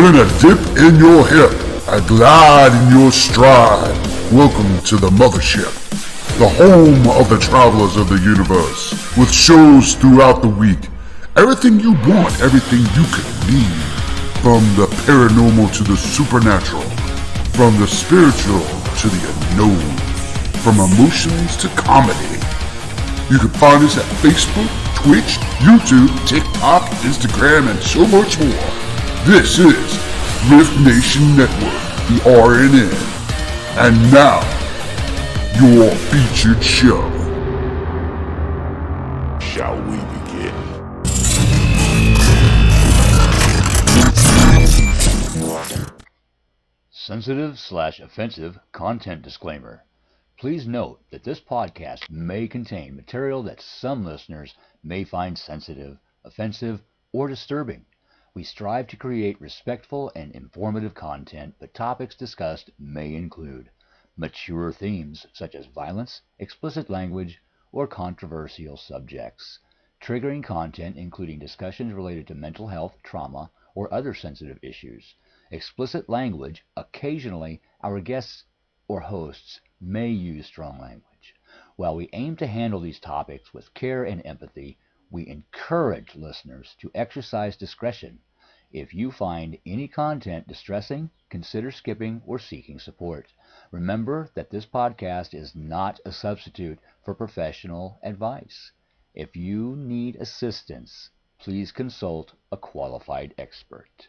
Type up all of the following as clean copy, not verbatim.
Learn a dip in your hip, a glide in your stride. Welcome to the mothership, the home of the travelers of the universe, with shows throughout the week. Everything you want, everything you could need. From the paranormal to the supernatural, from the spiritual to the unknown, from emotions to comedy. You can find us at Facebook, Twitch, YouTube, TikTok, Instagram, and so much more. This is Rift Nation Network, the RNN. And now, your featured show. Shall we begin? Sensitive/offensive content disclaimer. Please note that this podcast may contain material that some listeners may find sensitive, offensive, or disturbing. We strive to create respectful and informative content, but topics discussed may include mature themes such as violence, explicit language, or controversial subjects, triggering content including discussions related to mental health, trauma, or other sensitive issues, explicit language. Occasionally, our guests or hosts may use strong language. While we aim to handle these topics with care and empathy, we encourage listeners to exercise discretion. If you find any content distressing, consider skipping or seeking support. Remember that this podcast is not a substitute for professional advice. If you need assistance, please consult a qualified expert.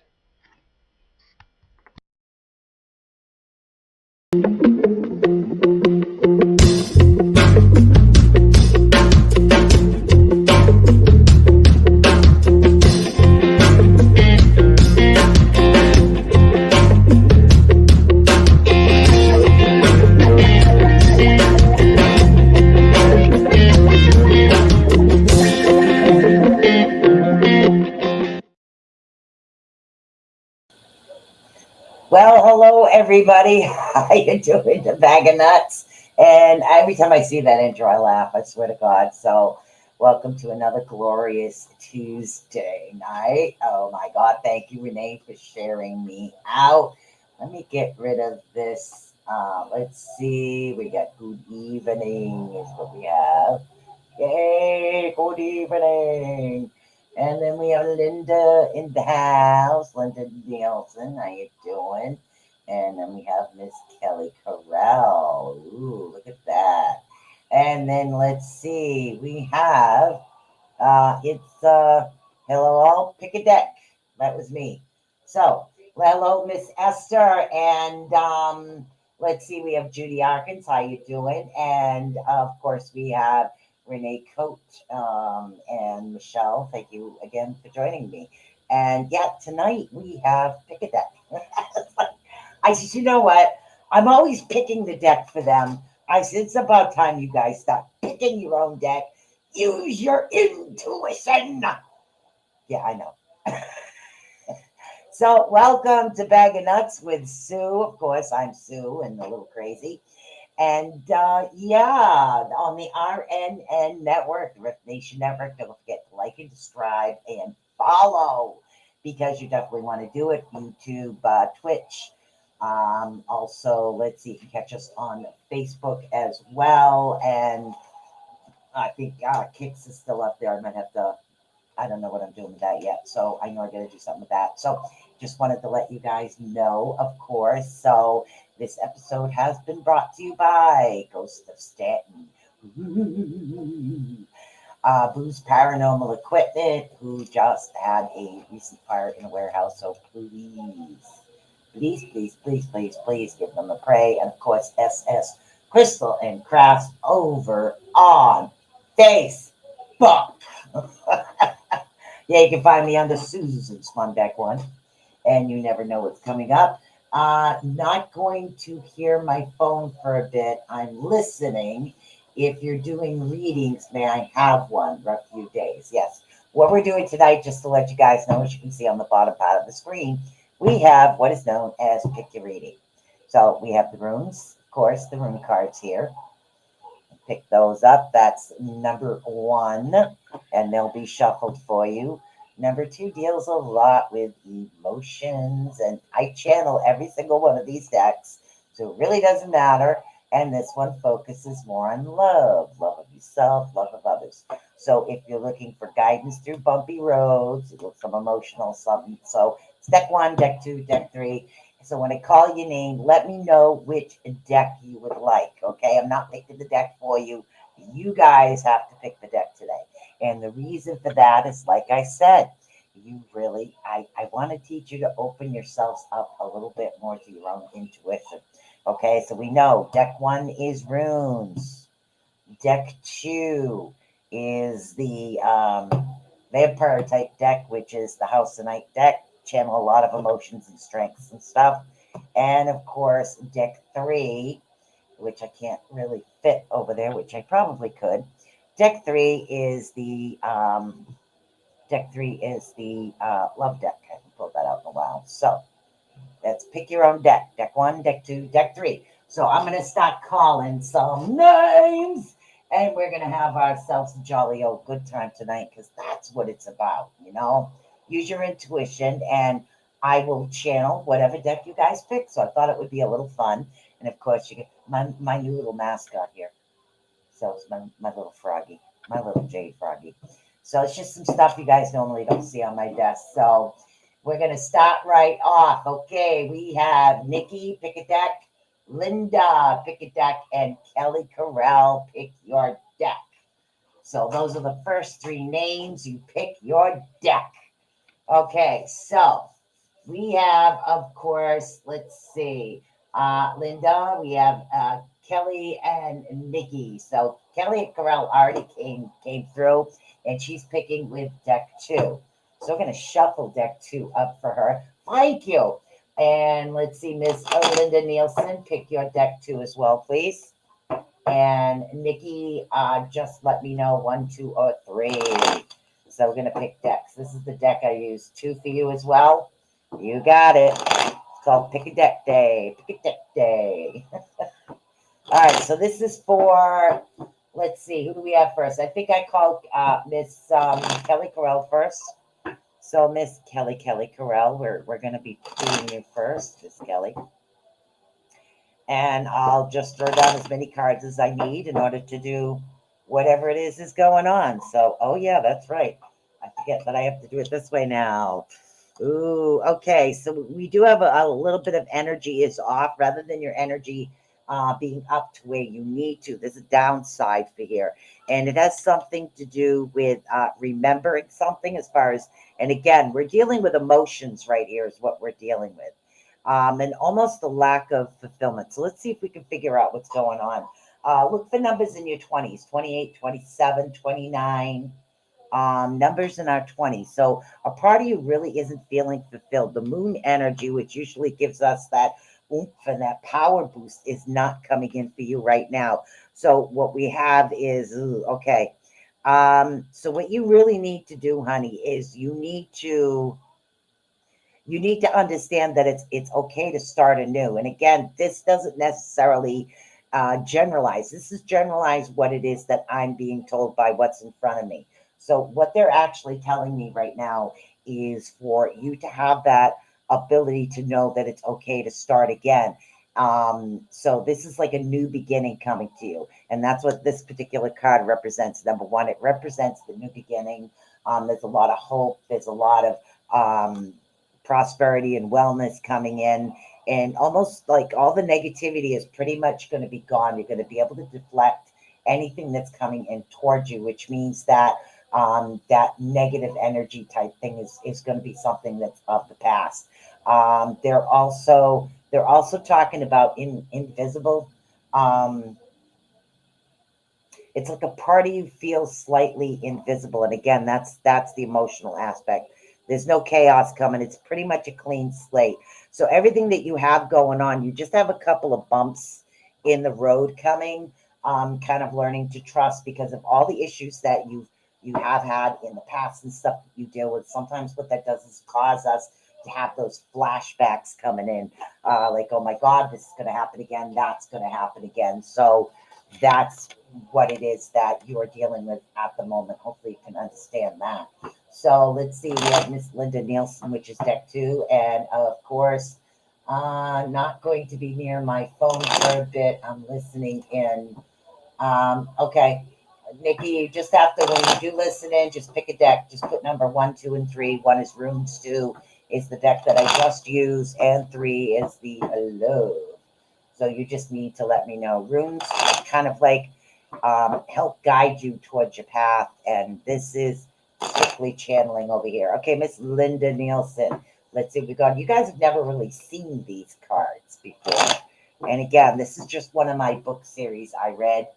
Well, hello everybody. How you doing? The bag of nuts. And every time I see that intro, I laugh. I swear to God. So, welcome to another glorious Tuesday night. Oh my God! Thank you, Renee, for sharing me out. Let me get rid of this. Let's see. We got good evening is what we have. Yay! Good evening. And then we have Linda in the house, Linda Nielsen. How you doing? And then we have Miss Kelly Corral. Ooh, look at that. And then let's see, we have hello all, pick a deck. That was me. So hello, Miss Esther, and let's see, we have Judy Arkins. How you doing? And of course we have Renee Coate and Michelle. Thank you again for joining me. And yeah, tonight we have pick a deck. I said, you know what? I'm always picking the deck for them. I said, it's about time you guys start picking your own deck. Use your intuition. Yeah, I know. So welcome to Bag of Nuts with Sue. Of course, I'm Sue and a little crazy. And on the RNN Network, the Rift Nation Network, don't forget to like and subscribe and follow, because you definitely want to do it. YouTube, Twitch. Also, let's see if you catch us on Facebook as well. And I think Kicks is still up there. I might have to, I don't know what I'm doing with that yet. So I know I got to do something with that. So just wanted to let you guys know, of course. So this episode has been brought to you by Ghost of Staunton, Boo's Paranormal Equipment, who just had a recent fire in a warehouse. So please give them a pray. And of course, SS Crystal and Crafts over on Facebook. Yeah, you can find me under Susan's Fun Deck One. And you never know what's coming up. Not going to hear my phone for a bit. I'm listening. If you're doing readings, may I have one for a few days? Yes. What we're doing tonight, just to let you guys know, as you can see on the bottom part of the screen, we have what is known as Pick Your Reading. So we have the runes, of course, the rune cards here. Pick those up. That's number 1, and they'll be shuffled for you. Number 2 deals a lot with emotions, and I channel every single one of these decks, so it really doesn't matter. And this one focuses more on love of yourself, love of others. So if you're looking for guidance through bumpy roads, some emotional something. So it's deck 1, deck 2, deck 3. So when I call your name, let me know which deck you would like. Okay, I'm not picking the deck for you. You guys have to pick the deck today. And the reason for that is, like I said, I want to teach you to open yourselves up a little bit more to your own intuition. Okay, so we know deck 1 is runes. Deck 2 is the vampire type deck, which is the House of Night deck. Channel a lot of emotions and strengths and stuff. And of course, deck 3, which I can't really fit over there, which I probably could. Deck 3 is the love deck. I haven't pulled that out in a while. So let's pick your own deck. Deck 1, deck 2, deck 3. So I'm going to start calling some names, and we're going to have ourselves a jolly old good time tonight, because that's what it's about, Use your intuition, and I will channel whatever deck you guys pick. So I thought it would be a little fun. And of course, you get my new little mascot here. So it's my little froggy, my little jade froggy. So it's just some stuff you guys normally don't see on my desk. So we're going to start right off. Okay, we have Nikki, pick a deck. Linda, pick a deck. And Kelly Corral, pick your deck. So those are the first 3 names. You pick your deck. Okay, so we have, of course, let's see, Linda, we have Kelly and Nikki. So Kelly Corral already came through, and she's picking with deck 2. So we're going to shuffle deck 2 up for her. Thank you. And let's see, Miss Linda Nielsen, pick your deck 2 as well, please. And Nikki, just let me know 1, 2, or 3. So we're going to pick decks. This is the deck I use. 2 for you as well. You got it. It's called Pick a Deck Day. Pick a Deck Day. All right, so this is for, let's see, who do we have first? I think I called Miss Kelly Corral first. So Miss Kelly Corral, we're going to be doing you first, Miss Kelly. And I'll just throw down as many cards as I need in order to do whatever it is going on. So, oh yeah, that's right. I forget that I have to do it this way now. Ooh, okay. So we do have a little bit of energy is off, rather than your energy being up to where you need to. There's a downside for here. And it has something to do with remembering something, as far as, and again, we're dealing with emotions right here is what we're dealing with. And almost the lack of fulfillment. So let's see if we can figure out what's going on. Look for numbers in your 20s, 28, 27, 29. Numbers in our 20s. So a part of you really isn't feeling fulfilled. The moon energy, which usually gives us that oomph and that power boost, is not coming in for you right now. So what we have is, okay. So what you really need to do, honey, is you need to understand that it's okay to start anew. And again, this doesn't necessarily generalize. This is generalize what it is that I'm being told by what's in front of me. So what they're actually telling me right now is for you to have that ability to know that it's okay to start again. So this is like a new beginning coming to you. And that's what this particular card represents. Number 1, it represents the new beginning. There's a lot of hope. There's a lot of prosperity and wellness coming in, and almost like all the negativity is pretty much going to be gone. You're going to be able to deflect anything that's coming in towards you, which means that that negative energy type thing is going to be something that's of the past. They're also talking about invisible. It's like a part of you feels slightly invisible, and again, that's the emotional aspect. There's no chaos coming. It's pretty much a clean slate. So everything that you have going on, you just have a couple of bumps in the road coming. Kind of learning to trust because of all the issues that you have had in the past and stuff that you deal with. Sometimes what that does is cause us to have those flashbacks coming in, like, oh my God, this is going to happen again. That's going to happen again. So that's what it is that you are dealing with at the moment. Hopefully you can understand that. So let's see. We have Miss Linda Nielsen, which is deck 2. And of course, not going to be near my phone for a bit. I'm listening in. Okay. Nikki, you just have to, when you do listen in, just pick a deck. Just put number 1, 2, and 3. 1 is Runes, 2 is the deck that I just used, and 3 is the Love. So you just need to let me know. Runes kind of like help guide you towards your path, and this is strictly channeling over here. Okay, Miss Linda Nielsen. Let's see what we got. You guys have never really seen these cards before. And again, this is just one of my book series I read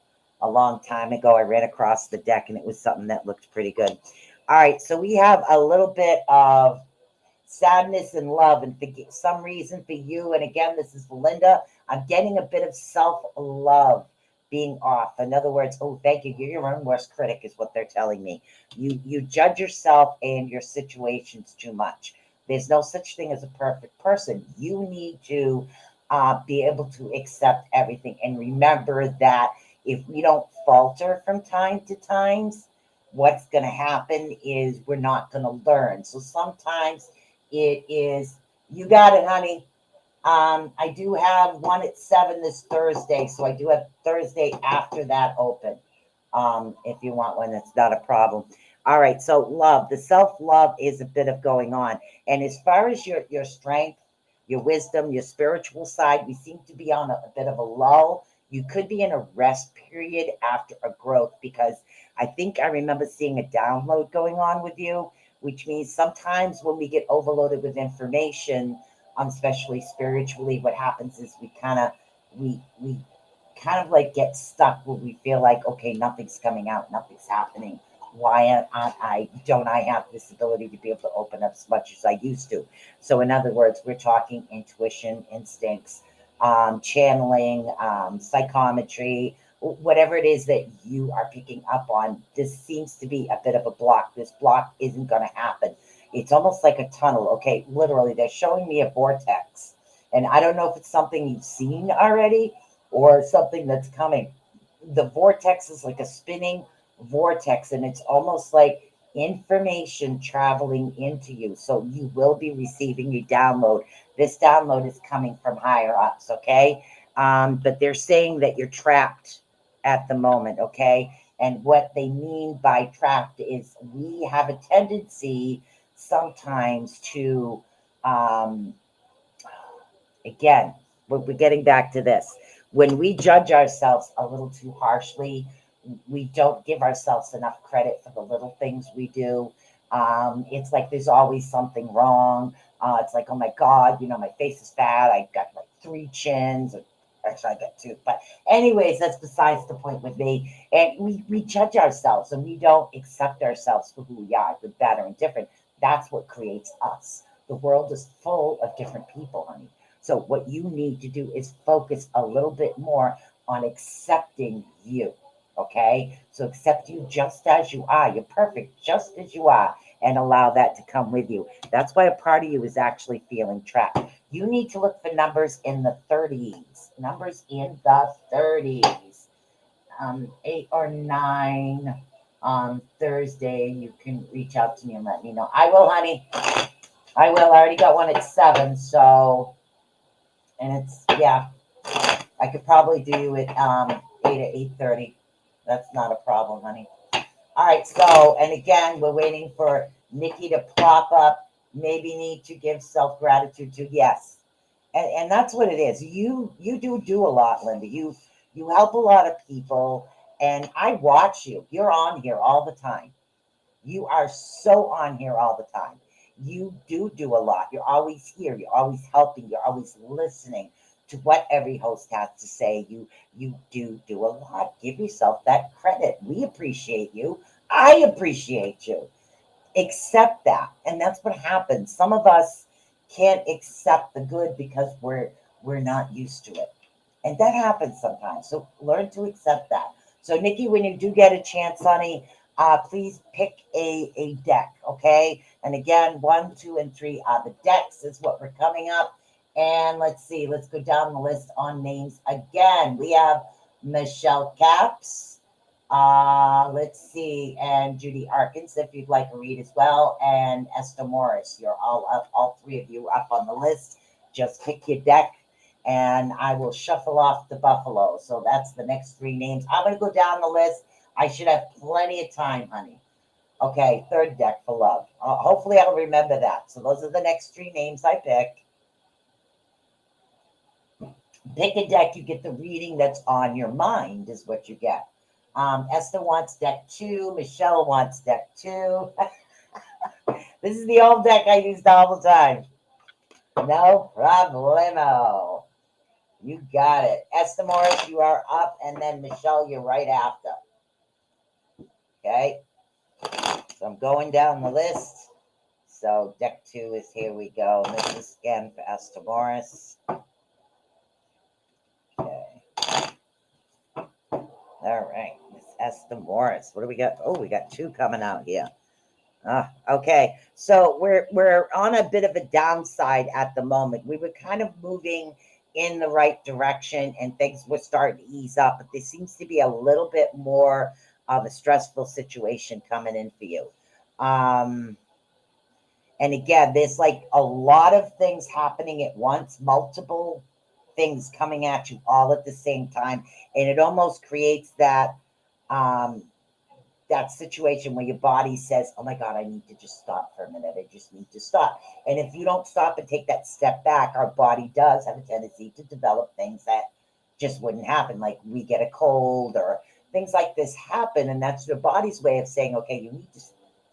a long time ago. I ran across the deck and it was something that looked pretty good. All right, so we have a little bit of sadness and love, and for some reason for you, and again, this is for Linda, I'm getting a bit of self-love being off. In other words, oh, thank you, you're your own worst critic is what they're telling me. You judge yourself and your situations too much. There's no such thing as a perfect person. You need to be able to accept everything, and remember that if we don't falter from time to times, what's going to happen is we're not going to learn. So sometimes it is, you got it, honey. I do have one at 7 this Thursday, so I do have Thursday after that open. If you want one, that's not a problem. All right, so love, the self-love is a bit of going on. And as far as your strength, your wisdom, your spiritual side, we seem to be on a bit of a lull. You could be in a rest period after a growth, because I think I remember seeing a download going on with you, which means sometimes when we get overloaded with information, especially spiritually, what happens is we kind of like get stuck where we feel like, okay, nothing's coming out, nothing's happening. Why don't I have this ability to be able to open up as much as I used to? So in other words, we're talking intuition, instincts, channeling, psychometry, whatever it is that you are picking up on. This seems to be a bit of a block. This block isn't going to happen. It's almost like a tunnel. Okay, literally, they're showing me a vortex. And I don't know if it's something you've seen already or something that's coming. The vortex is like a spinning vortex, and it's almost like information traveling into you. So you will be receiving a download. This download is coming from higher ups, okay? But they're saying that you're trapped at the moment, okay? And what they mean by trapped is we have a tendency sometimes to, again, we're getting back to this. When we judge ourselves a little too harshly, we don't give ourselves enough credit for the little things we do. It's like there's always something wrong. It's like, oh my God, my face is fat. I got like 3 chins. Actually, I got 2. But anyways, that's besides the point with me. And we judge ourselves, and we don't accept ourselves for who we are, good, bad, or indifferent. That's what creates us. The world is full of different people, honey. So what you need to do is focus a little bit more on accepting you. Okay, so accept you just as you are. You're perfect just as you are, and allow that to come with you. That's why a part of you is actually feeling trapped. You need to look for numbers in the 30s. Numbers in the 30s. 8 or 9 on Thursday. You can reach out to me and let me know. I will, honey. I will. I already got one at 7. So, and it's, yeah, I could probably do it 8 at 8:30. That's not a problem, honey. All right, so, and again, we're waiting for Nikki to pop up. Maybe need to give self-gratitude to, yes. And that's what it is. You do a lot, Linda. You help a lot of people, and I watch you. You're on here all the time. You are so on here all the time. You do a lot. You're always here. You're always helping. You're always listening to what every host has to say. You do a lot. Give yourself that credit. We appreciate you. I appreciate you. Accept that. And that's what happens. Some of us can't accept the good because we're not used to it. And that happens sometimes. So learn to accept that. So Nikki, when you do get a chance, honey, please pick a deck, okay? And again, 1, 2, and 3 are the decks is what we're coming up. And let's see, let's go down the list on names again. We have Michelle Caps, Let's see. And Judy Arkins, if you'd like a read as well. And Esther Morris, you're all up, all three of you up on the list. Just pick your deck and I will shuffle off the Buffalo. So that's the next three names. I'm going to go down the list. I should have plenty of time, honey. Okay, third deck for love. Hopefully I'll remember that. So those are the next three names I picked. Pick a deck, you get the reading that's on your mind is what you get. Esther wants deck 2. Michelle wants deck 2. This is the old deck I used all the time. No problemo. You got it. Esther Morris, you are up. And then Michelle, you're right after. Okay. So I'm going down the list. So deck 2 is here we go. And this is again for Esther Morris. Okay. All right. Miss Esther Morris. What do we got? Oh, we got 2 coming out here. Okay. So we're on a bit of a downside at the moment. We were kind of moving in the right direction and things were starting to ease up, but there seems to be a little bit more of a stressful situation coming in for you. And again, there's like a lot of things happening at once, multiple things coming at you all at the same time. And it almost creates that that situation where your body says, oh my God, I need to just stop for a minute. I just need to stop. And if you don't stop and take that step back, our body does have a tendency to develop things that just wouldn't happen. Like we get a cold or things like this happen. And that's your body's way of saying, okay, you need to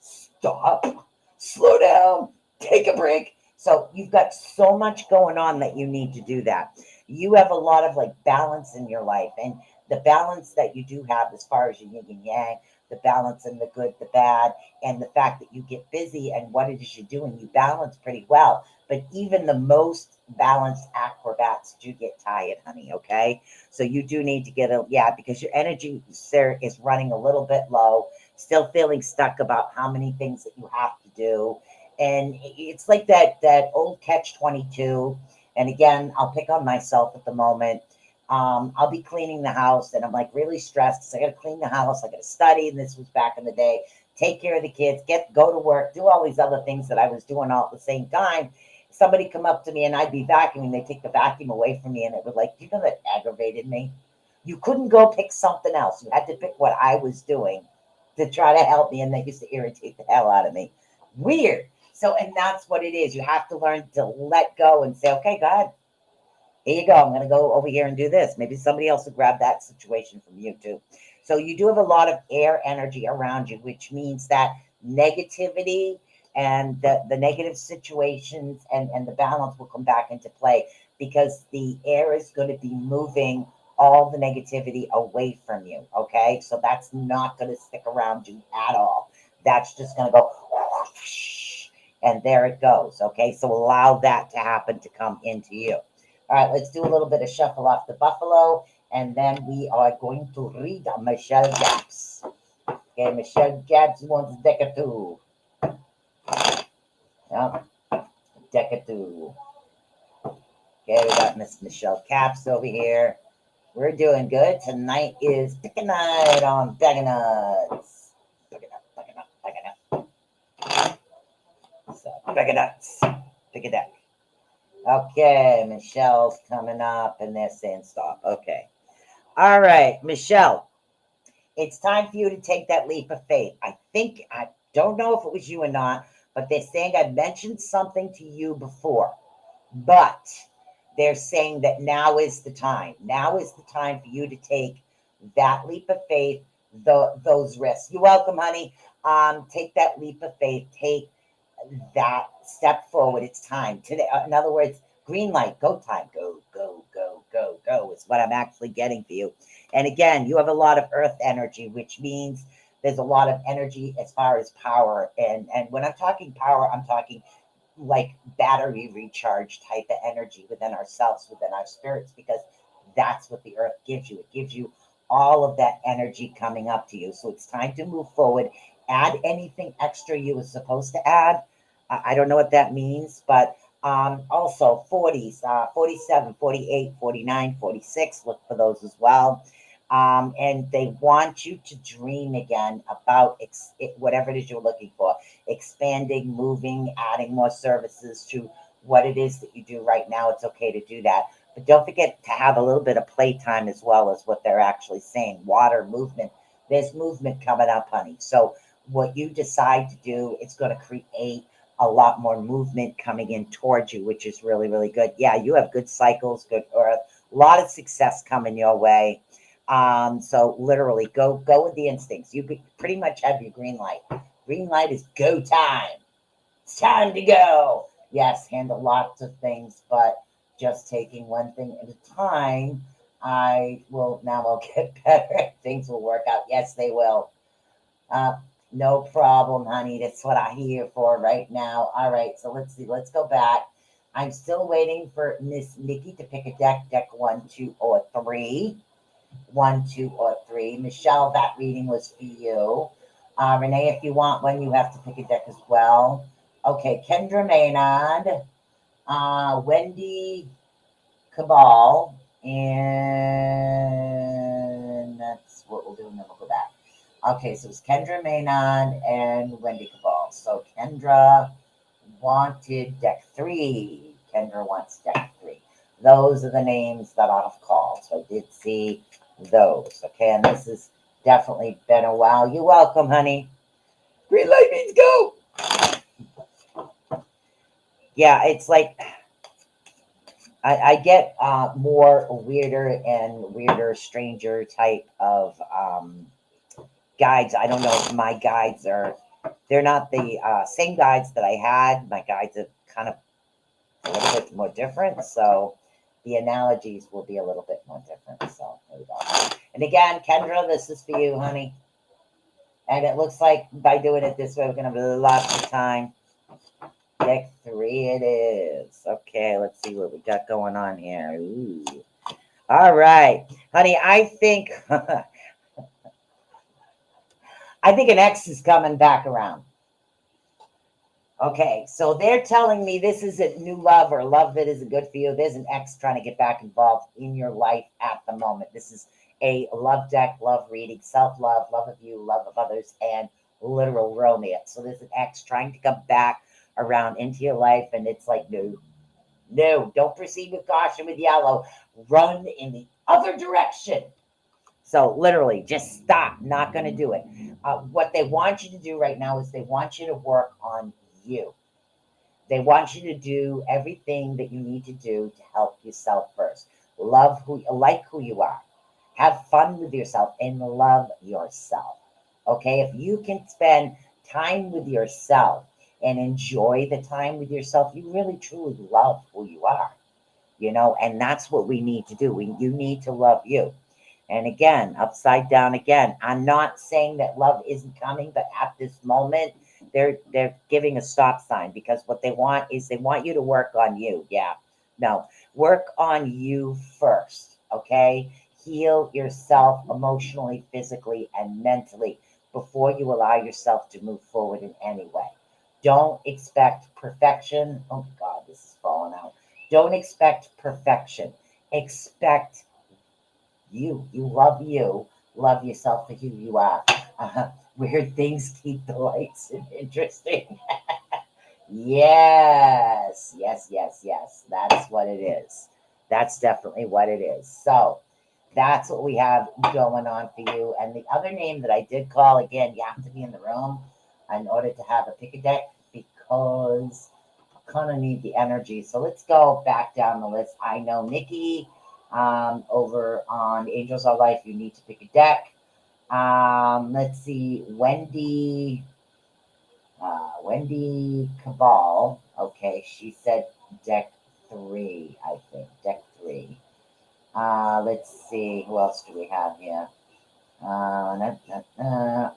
stop, slow down, take a break. So you've got so much going on that you need to do that. You have a lot of like balance in your life, and the balance that you do have as far as your yin and yang, the balance and the good, the bad, and the fact that you get busy and what it is you do and you balance pretty well. But even the most balanced acrobats do get tired, honey. Okay. So you do need to get because your energy, sir, is running a little bit low, still feeling stuck about how many things that you have to do. And it's like that old catch-22. And again, I'll pick on myself at the moment. I'll be cleaning the house and I'm like really stressed because I got to clean the house. I got to study. And this was back in the day. Take care of the kids, go to work, do all these other things that I was doing all at the same time. Somebody come up to me and I'd be vacuuming. They take the vacuum away from me and it was like, you know, that aggravated me. You couldn't go pick something else. You had to pick what I was doing to try to help me. And that used to irritate the hell out of me. Weird. So, and that's what it is. You have to learn to let go and say, okay, God, here you go. I'm going to go over here and do this. Maybe somebody else will grab that situation from you too. So you do have a lot of air energy around you, which means that negativity and the negative situations and the balance will come back into play because the air is going to be moving all the negativity away from you. Okay. So that's not going to stick around you at all. That's just going to go and there it goes. Okay. So allow that to happen to come into you. All right, let's do a little bit of shuffle off the Buffalo, and then we are going to read Michelle Gaps. Okay, Michelle Gaps wants deck of 2. Yep, deck of 2. Okay, we got Miss Michelle Caps over here. We're doing good. Tonight is pick a night on Bag of Nuts. Pick a nut. So, Bag of Nuts. Pick a deck. Okay, Michelle's coming up and they're saying stop. Okay. All right, Michelle, it's time for you to take that leap of faith. I don't know if it was you or not, but they're saying I mentioned something to you before, but they're saying that now is the time. Now is the time for you to take that leap of faith, those risks. You're welcome, honey. Take that leap of faith. Take that step forward. It's time today. In other words, green light, go time, go is what I'm actually getting for you. And again, you have a lot of earth energy, which means there's a lot of energy as far as power. And when I'm talking power, I'm talking like battery recharge type of energy within ourselves, within our spirits, because that's what the earth gives you. It gives you all of that energy coming up to you. So it's time to move forward. Add anything extra you were supposed to add. I don't know what that means, but also 40s, 47, 48, 49, 46, look for those as well. And they want you to dream again about whatever it is you're looking for, expanding, moving, adding more services to what it is that you do right now. It's okay to do that. But don't forget to have a little bit of playtime as well as what they're actually saying. Water, movement. There's movement coming up, honey. So what you decide to do, it's going to create a lot more movement coming in towards you, which is really, really good. Yeah, you have good cycles, good earth, a lot of success coming your way. So literally go with the instincts. You pretty much have your green light. Green light is go time. It's time to go. Yes, handle lots of things, but just taking one thing at a time. I'll get better. Things will work out. Yes, they will. Uh, no problem, honey. That's what I'm here for right now. All right, so let's see. Let's go back. I'm still waiting for Miss Nikki to pick a deck 1, 2, or 3. 1, 2, or 3. Michelle, that reading was for you. Renee, if you want one, you have to pick a deck as well. Okay, Kendra Maynard, Wendy Cabal, and that's what we'll do, and then we'll go back. Okay, so it's Kendra Maynard and Wendy Cabal. So Kendra wanted deck 3. Kendra wants deck 3. Those are the names that I've called. So I did see those. Okay, and this has definitely been a while. You're welcome, honey. Green light means go. Yeah, it's like I get more weirder and weirder, stranger type of guides. I don't know if my guides they're not the same guides that I had. My guides are kind of a little bit more different. So the analogies will be a little bit more different. So there we go. And again, Kendra, this is for you, honey. And it looks like by doing it this way, we're going to have lots of time. Deck 3 it is. Okay, let's see what we got going on here. Ooh. All right. Honey, I think an X is coming back around. Okay, so they're telling me this isn't new love or love that isn't good for you. There's an X trying to get back involved in your life at the moment. This is a love deck, love reading, self-love, love of you, love of others, and literal romance. So there's an X trying to come back around into your life, and it's like, no, don't proceed with caution with yellow. Run in the other direction. So literally, just stop. Not going to do it. What they want you to do right now is they want you to work on you. They want you to do everything that you need to do to help yourself first. Love who you are. Have fun with yourself and love yourself. Okay, if you can spend time with yourself and enjoy the time with yourself, you really truly love who you are. And that's what we need to do. You need to love you. And again, upside down again. I'm not saying that love isn't coming, but at this moment, they're giving a stop sign, because what they want is they want you to work on you. Yeah. No, work on you first. Okay. Heal yourself emotionally, physically, and mentally before you allow yourself to move forward in any way. Don't expect perfection. Oh God, this is falling out. Don't expect perfection. Expect you. You love you. Love yourself for who you are. Weird things keep the lights interesting. Yes. That's what it is. That's definitely what it is. So that's what we have going on for you. And the other name that I did call, again, you have to be in the room in order to have a pick a deck, because I kind of need the energy. So let's go back down the list. I know Nikki, over on Angels Are Life, you need to pick a deck. Let's see, Wendy Cabal. Okay, she said deck 3, I think. Deck 3. Let's see, who else do we have here?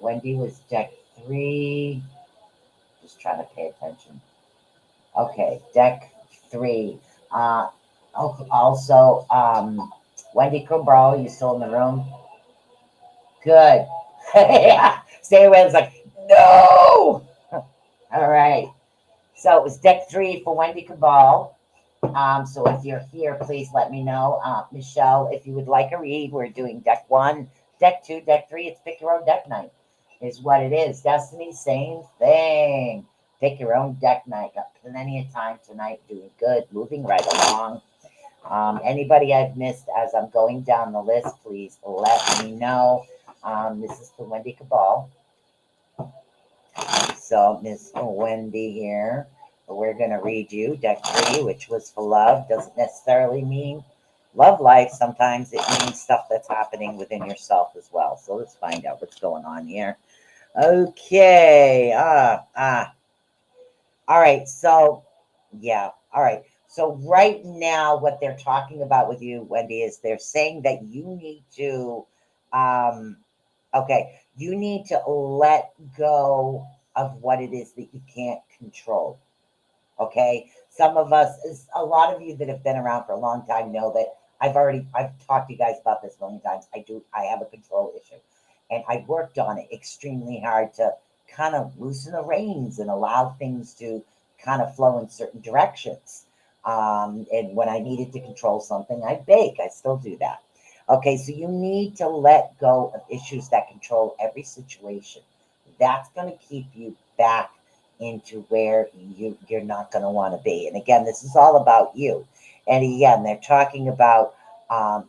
Wendy was deck 3. Just trying to pay attention. Okay, deck 3. Also, Wendy Cabral, you still in the room? Good. Yeah. Stay away. It's like, no. All right. So it was deck 3 for Wendy Cabal. So if you're here, please let me know. Michelle, if you would like a read, we're doing deck 1, deck 2, deck 3. It's pick your own deck night, is what it is. Destiny, same thing. Pick your own deck night. Got plenty of time tonight, doing good, moving right along. Anybody I've missed as I'm going down the list, please let me know. This is for Wendy Cabal. So, Miss Wendy here. We're going to read you deck 3, which was for love. Doesn't necessarily mean love life. Sometimes it means stuff that's happening within yourself as well. So let's find out what's going on here. Okay. All right. So, yeah. All right. So right now, what they're talking about with you, Wendy, is they're saying that you need to, okay, you need to let go of what it is that you can't control. Okay. Some of us, a lot of you that have been around for a long time know that I've talked to you guys about this a million times. I have a control issue, and I worked on it extremely hard to kind of loosen the reins and allow things to kind of flow in certain directions. And when I needed to control something, I bake. I still do that. Okay, so you need to let go of issues that control every situation. That's going to keep you back into where you're not going to want to be. And again, this is all about you. And again, they're talking about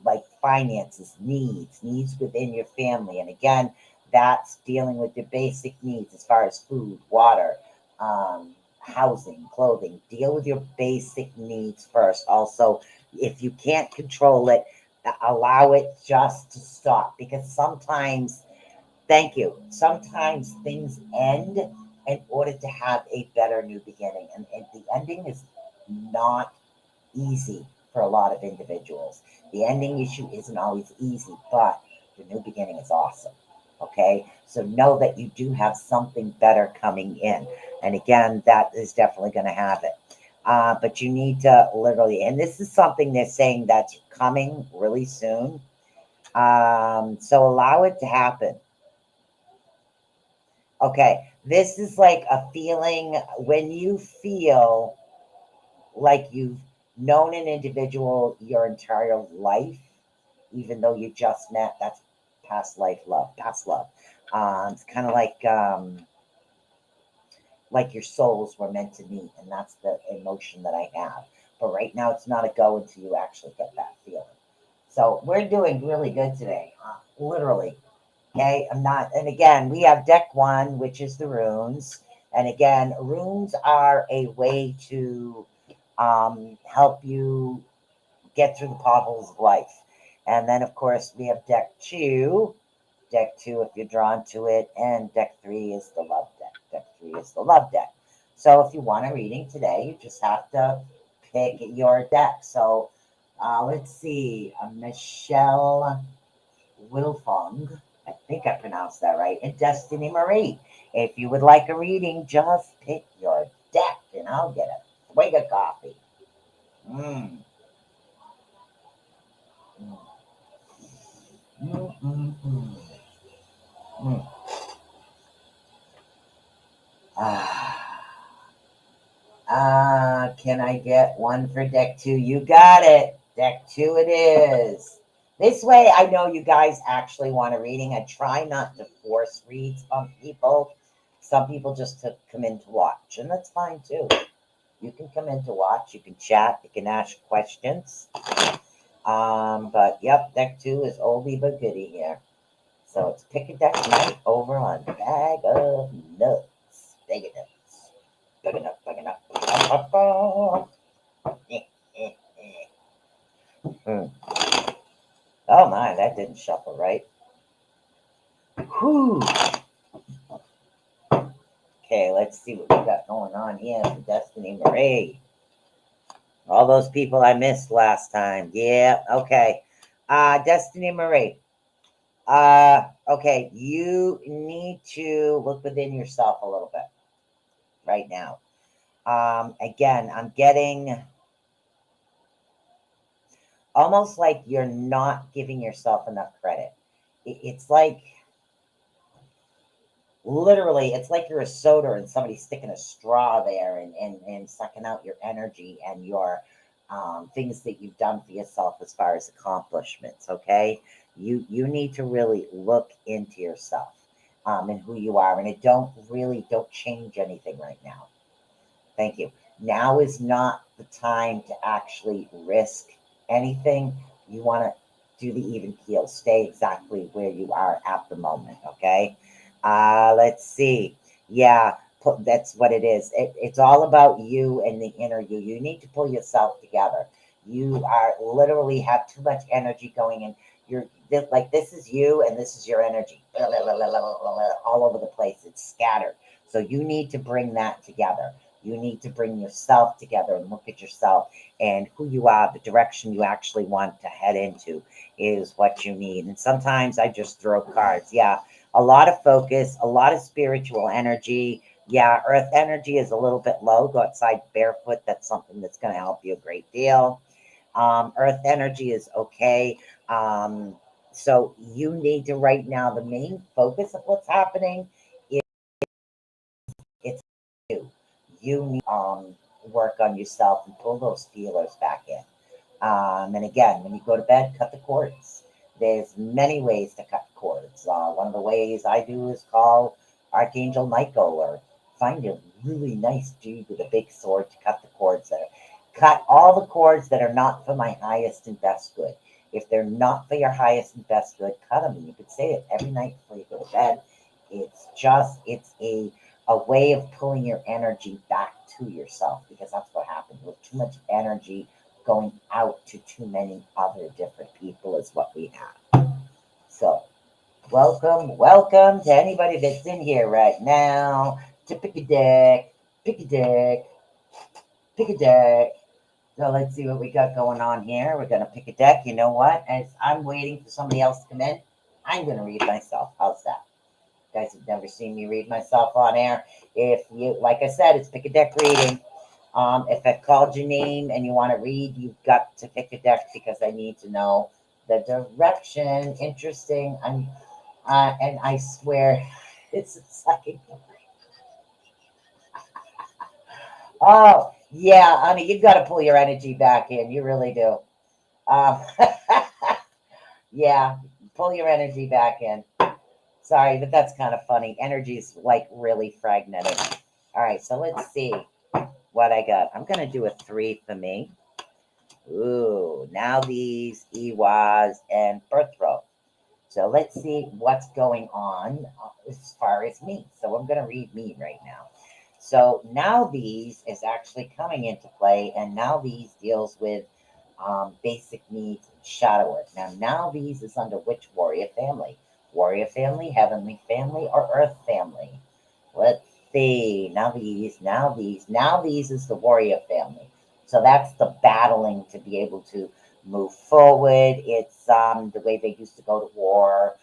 like finances, needs within your family. And again, that's dealing with your basic needs as far as food, water, housing, clothing. Deal with your basic needs first. Also, if you can't control it, allow it just to stop, because sometimes, thank you, sometimes things end in order to have a better new beginning. And the ending is not easy for a lot of individuals. The ending issue isn't always easy, but the new beginning is awesome. Okay, so know that you do have something better coming in. And again, that is definitely going to have it. But you need to literally, and this is something they're saying that's coming really soon. So allow it to happen. Okay, this is like a feeling when you feel like you've known an individual your entire life, even though you just met. That's past life love, past love. It's kind of like your souls were meant to meet, and that's the emotion that I have. But right now, it's not a go until you actually get that feeling. So we're doing really good today, literally. Okay, I'm not, and again, we have deck 1, which is the runes. And again, runes are a way to help you get through the potholes of life. And then, of course, we have deck 2. Deck 2, if you're drawn to it, and deck 3 is the love deck. Deck 3 is the love deck. So if you want a reading today, you just have to pick your deck. So let's see, Michelle Wilfong, I think I pronounced that right, and Destiny Marie. If you would like a reading, just pick your deck, and I'll get a swig of coffee. Mm. Mm. Mm, mm, mm. Mm. Can I get one for deck 2? You got it. Deck 2 it is. This way, I know you guys actually want a reading. I try not to force reads on people. Some people just come in to watch, and that's fine too. You can come in to watch. You can chat. You can ask questions. But yep, deck 2 is oldie but goodie here. So it's pick a deck night over on Bag of Nuts. Bag of Nuts. Bag of Nuts. Bag of Nuts. Oh my, that didn't shuffle right. Whew. Okay, let's see what we got going on here for Destiny Marie. All those people I missed last time. Yeah, okay. Destiny Marie. Okay, you need to look within yourself a little bit right now. Again, I'm getting almost like you're not giving yourself enough credit. It's like, literally, it's like you're a soda and somebody's sticking a straw there and sucking out your energy and your things that you've done for yourself as far as accomplishments. Okay, you need to really look into yourself, and who you are, and don't change anything right now. Thank you. Now is not the time to actually risk anything. You want to do the even keel. Stay exactly where you are at the moment. Okay. Let's see. Yeah, that's what it is. It's all about you and the inner you. You need to pull yourself together. You are literally have too much energy going in. Like this is you and this is your energy all over the place. It's scattered. So you need to bring that together. You need to bring yourself together and look at yourself and who you are, the direction you actually want to head into is what you need. And sometimes I just throw cards. Yeah, a lot of focus, a lot of spiritual energy. Yeah, earth energy is a little bit low. Go outside barefoot. That's something that's going to help you a great deal. Earth energy is okay. So you need to right now, the main focus of what's happening is it's you. You need work on yourself and pull those feelers back in. And again, when you go to bed, cut the cords. There's many ways to cut cords. One of the ways I do is call Archangel Michael or find a really nice dude with a big sword to cut the cords that are, cut all the cords that are not for my highest and best good. If they're not for your highest and best good, cut them. And you could say it every night before you go to bed. It's a way of pulling your energy back to yourself because that's what happens with too much energy going out to too many other different people is what we have. So welcome to anybody that's in here right now to pick a deck, pick a deck, pick a deck. So let's see what we got going on here. We're gonna pick a deck. You know what? As I'm waiting for somebody else to come in, I'm gonna read myself. How's that? You guys have never seen me read myself on air. If you, like I said, it's pick a deck reading. If I've called your name and you want to read, you've got to pick a deck because I need to know the direction. Interesting. And I swear, it's a second. Oh, yeah, honey, you've got to pull your energy back in. You really do. Um, yeah, pull your energy back in. Sorry, but that's kind of funny. Energy's like really fragmented. All right, so let's see what I got. I'm going to do a 3 for me. Ooh, now these Ewas and Birthrow. So let's see what's going on as far as me. So I'm going to read me right now. So now these is actually coming into play, and now these deals with basic needs and shadow work. Now these is under which warrior family? Warrior family, heavenly family, or earth family? Let's see. Now these is the warrior family. So that's the battling to be able to move forward. It's the way they used to go to war.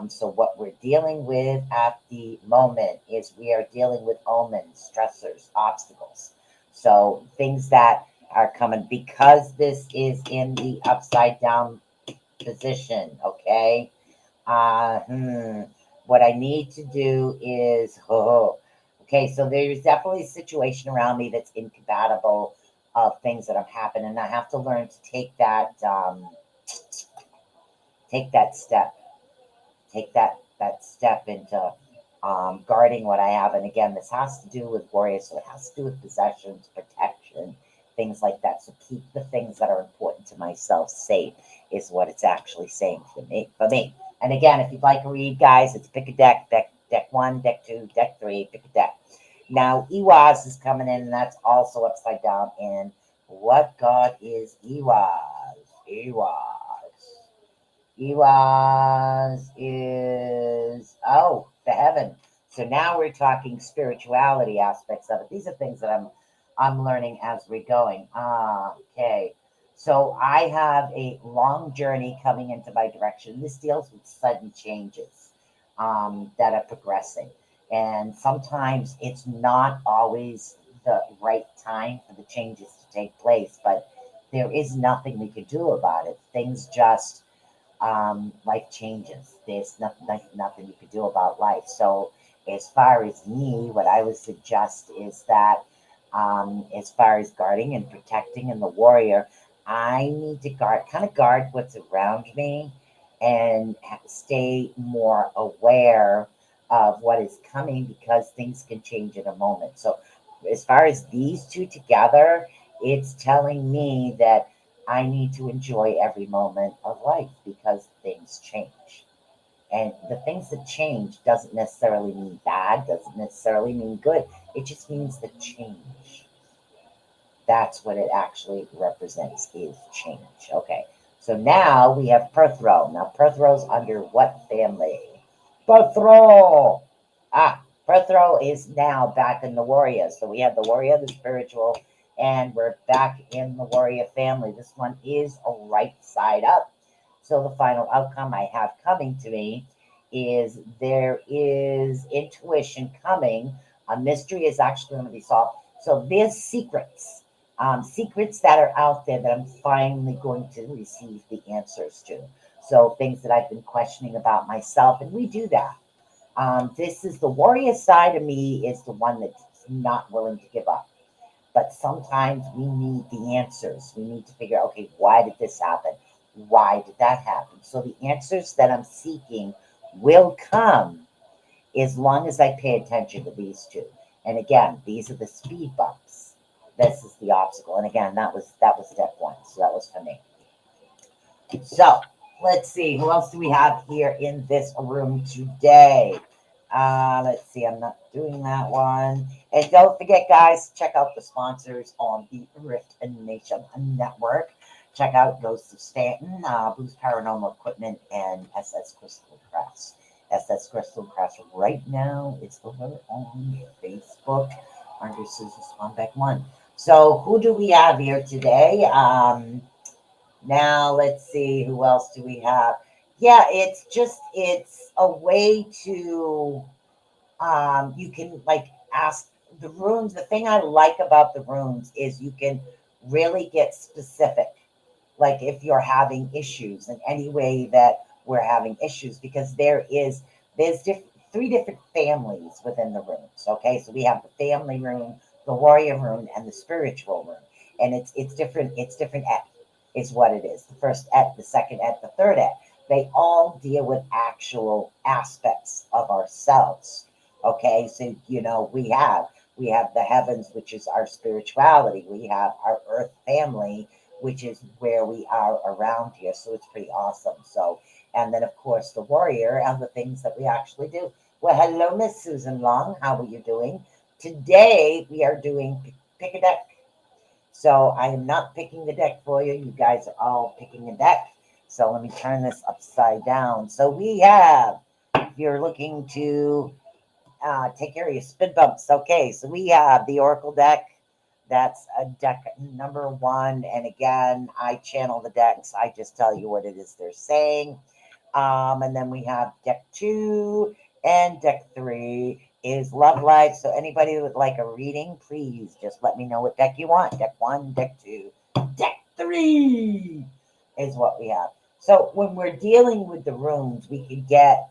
So what we're dealing with at the moment is we are dealing with omens, stressors, obstacles. So things that are coming because this is in the upside down position. Okay. Uh, hmm, what I need to do is, okay, so there's definitely a situation around me that's incompatible of things that have happened, and I have to learn to take that step, take that step into guarding what I have. And again, this has to do with warriors, so it has to do with possessions, protection, things like that. So keep the things that are important to myself safe is what it's actually saying for me. And again, if you'd like to read, guys, it's pick a deck 1, deck 2, deck 3, pick a deck. Now, Ewas is coming in, and that's also upside down. And what god is Ewas? Ewas is, oh, the heaven. So now we're talking spirituality aspects of it. These are things that I'm learning as we're going. Okay. So I have a long journey coming into my direction. This deals with sudden changes that are progressing. And sometimes it's not always the right time for the changes to take place, but there is nothing we can do about it. Things just, life changes. There's nothing you can do about life. So as far as me, what I would suggest is that As far as guarding and protecting and the warrior, I need to guard what's around me and stay more aware of what is coming because things can change in a moment. So, as far as these two together, it's telling me that I need to enjoy every moment of life because things change. And the things that change doesn't necessarily mean bad, doesn't necessarily mean good. It just means the change. That's what it actually represents is change. Okay. So now we have Perthro. Now Perthro's under what family? Perthro. Perthro is now back in the warrior. So we have the warrior, the spiritual, and we're back in the warrior family. This one is a right side up. So the final outcome I have coming to me is there is intuition coming. A mystery is actually going to be solved. So there's secrets that are out there that I'm finally going to receive the answers to. So things that I've been questioning about myself, and we do that. This is the warrior side of me is the one that's not willing to give up. But sometimes we need the answers. We need to figure out, okay, why did this happen? Why did that happen? So the answers that I'm seeking will come as long as I pay attention to these two. And again, these are the speed bumps. This is the obstacle. And again, that was step one. So that was for me. So let's see. Who else do we have here in this room today? Let's see. I'm not doing that one. And don't forget, guys, check out the sponsors on the Rift Nation Network. Check out Ghosts of Staunton, Boost Paranormal Equipment, and SS Crystal Crafts. SS Crystal Crafts right now is over on Facebook under Susan Swanbeck 1. So who do we have here today? Now let's see, who else do we have? Yeah, it's a way to you can like ask the runes. The thing I like about the runes is you can really get specific. Like if you're having issues in any way that we're having issues, because three different families within the runes. Okay, so we have the family rune, the warrior rune, and the spiritual rune, and it's different. It's different et is what it is. The first et, the second et, the third et. They all deal with actual aspects of ourselves. Okay, so we have the heavens, which is our spirituality. We have our earth family, which is where we are around here. So it's pretty awesome. So, and then of course the warrior and the things that we actually do. Well, hello, Miss Susan Long. How are you doing? Today we are doing pick a deck. So I am not picking the deck for you. You guys are all picking a deck. So let me turn this upside down. So we have, if you're looking to take care of your spin bumps. Okay, so we have the Oracle deck. That's a deck number 1. And again, I channel the decks. I just tell you what it is they're saying. And then we have deck 2 and deck 3 is Love Life. So anybody who would like a reading, please just let me know what deck you want. Deck 1, deck 2, deck 3 is what we have. So when we're dealing with the runes, we can get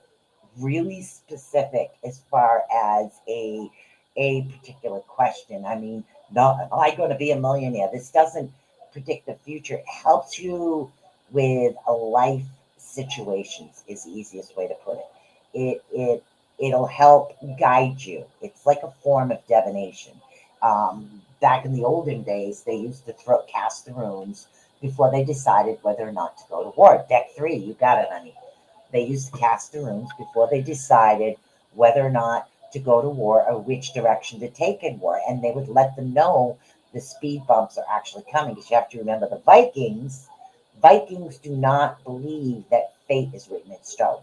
really specific as far as a particular question. I mean, no, am I going to be a millionaire? This doesn't predict the future. It helps you with a life situations is the easiest way to put it. It'll help guide you. It's like a form of divination. Back in the olden days, they used to cast the runes before they decided whether or not to go to war. Deck 3, you got it, honey. They used to cast the runes before they decided whether or not to go to war or which direction to take in war. And they would let them know the speed bumps are actually coming. Because you have to remember the Vikings do not believe that fate is written in stone.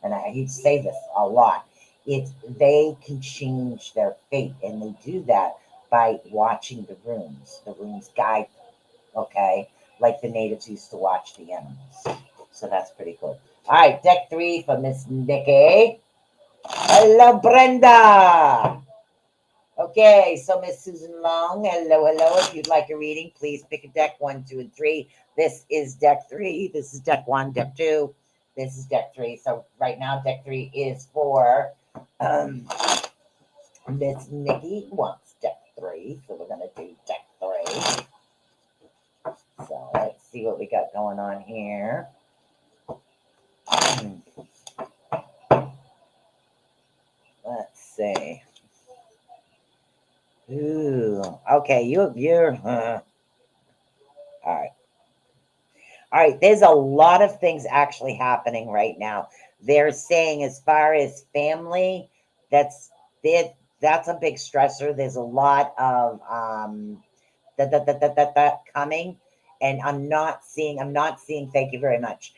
And I hate to say this a lot. They can change their fate, and they do that by watching the runes. The runes guide them, okay? Like the natives used to watch the animals. So that's pretty cool. All right, deck 3 for Miss Nikki. Hello, Brenda. Okay, so Miss Susan Long, hello. If you'd like a reading, please pick a deck 1, 2, and 3. This is deck 3. This is deck 1, deck 2. This is deck 3. So right now, deck 3 is for Miss Nikki who wants deck 3. So we're going to do deck 3. So let's see what we got going on here. Let's see. Ooh, okay, you're all right. All right, there's a lot of things actually happening right now. They're saying as far as family, that's that's a big stressor. There's a lot of that coming, and I'm not seeing, thank you very much.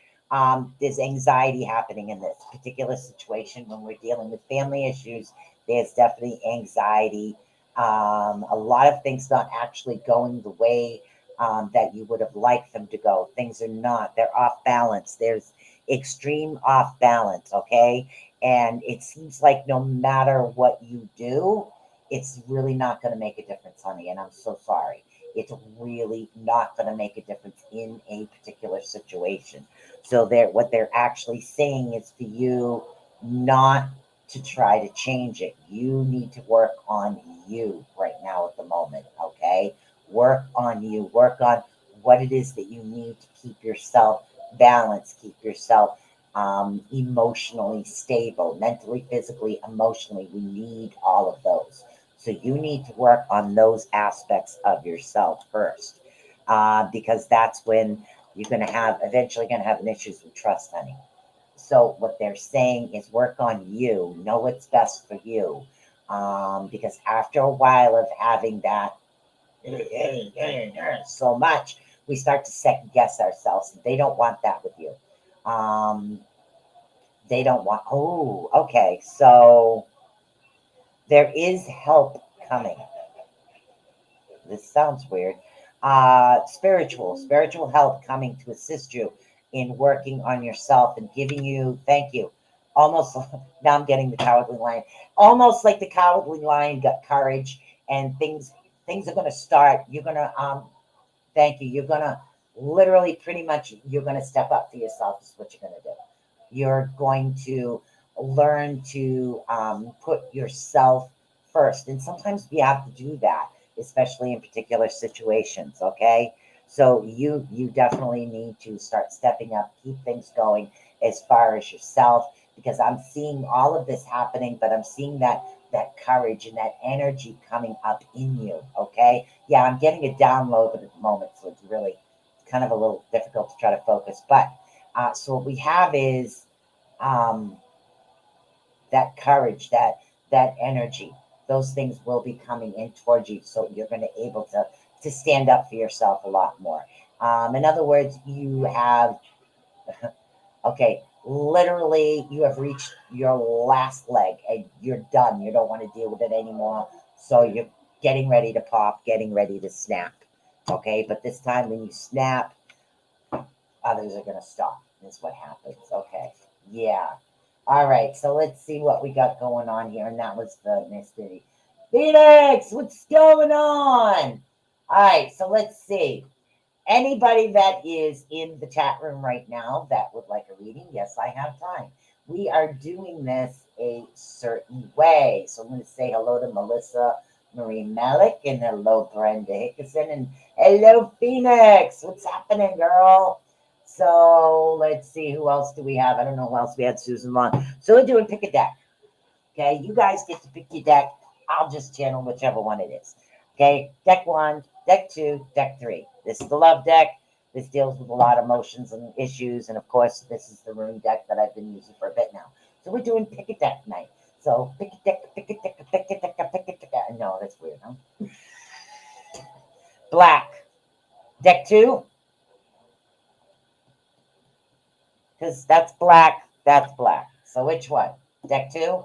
There's anxiety happening in this particular situation when we're dealing with family issues. There's definitely anxiety. A lot of things not actually going the way that you would have liked them to go. Things are not, they're off balance. There's extreme off balance, okay? And it seems like no matter what you do, it's really not going to make a difference, honey. And I'm so sorry. It's really not going to make a difference in a particular situation. So what they're actually saying is for you not to try to change it. You need to work on you right now at the moment, okay? Work on you. Work on what it is that you need to keep yourself balanced, keep yourself emotionally stable, mentally, physically, emotionally. We need all of those. So you need to work on those aspects of yourself first, because that's when you're going to have, eventually going to have an issues with trust, honey. So what they're saying is work on you, know what's best for you, because after a while of having that so much, we start to second guess ourselves. They don't want that with you. They don't want, oh, okay. So there is help coming. This sounds weird. Spiritual help coming to assist you in working on yourself and giving you, thank you. Almost, now I'm getting the cowardly lion. Almost like the cowardly lion got courage, and things are going to start. You're going to, thank you. You're going to literally pretty much, you're going to step up for yourself is what you're going to do. You're going to learn to put yourself first. And sometimes we have to do that, especially in particular situations, okay? So you definitely need to start stepping up, keep things going as far as yourself, because I'm seeing all of this happening, but I'm seeing that courage and that energy coming up in you, okay? Yeah, I'm getting a download at the moment, so it's really kind of a little difficult to try to focus. But so what we have is that courage, that energy. Those things will be coming in towards you, so you're going to be able to stand up for yourself a lot more. In other words, you have, okay, literally you have reached your last leg and you're done. You don't want to deal with it anymore. So you're getting ready to pop, getting ready to snap. Okay, but this time when you snap, others are going to stop. Is what happens. Okay, yeah. All right, so let's see what we got going on here. And that was the mystery. Phoenix, what's going on? All right, so let's see. Anybody that is in the chat room right now that would like a reading, yes, I have time. We are doing this a certain way. So I'm going to say hello to Melissa Marie Malik, and hello, Brenda Hickerson, and hello, Phoenix. What's happening, girl? So let's see, who else do we have? I don't know who else we had. Susan Long. So we're doing pick a deck. Okay, you guys get to pick your deck. I'll just channel whichever one it is. Okay, deck 1, deck 2, deck 3. This is the love deck. This deals with a lot of emotions and issues. And of course, this is the rune deck that I've been using for a bit now. So we're doing pick a deck tonight. So pick a deck, pick a deck, pick a deck, pick a deck. No, that's weird, huh? Black. Deck 2. Because that's black, that's black. So which one? Deck 2,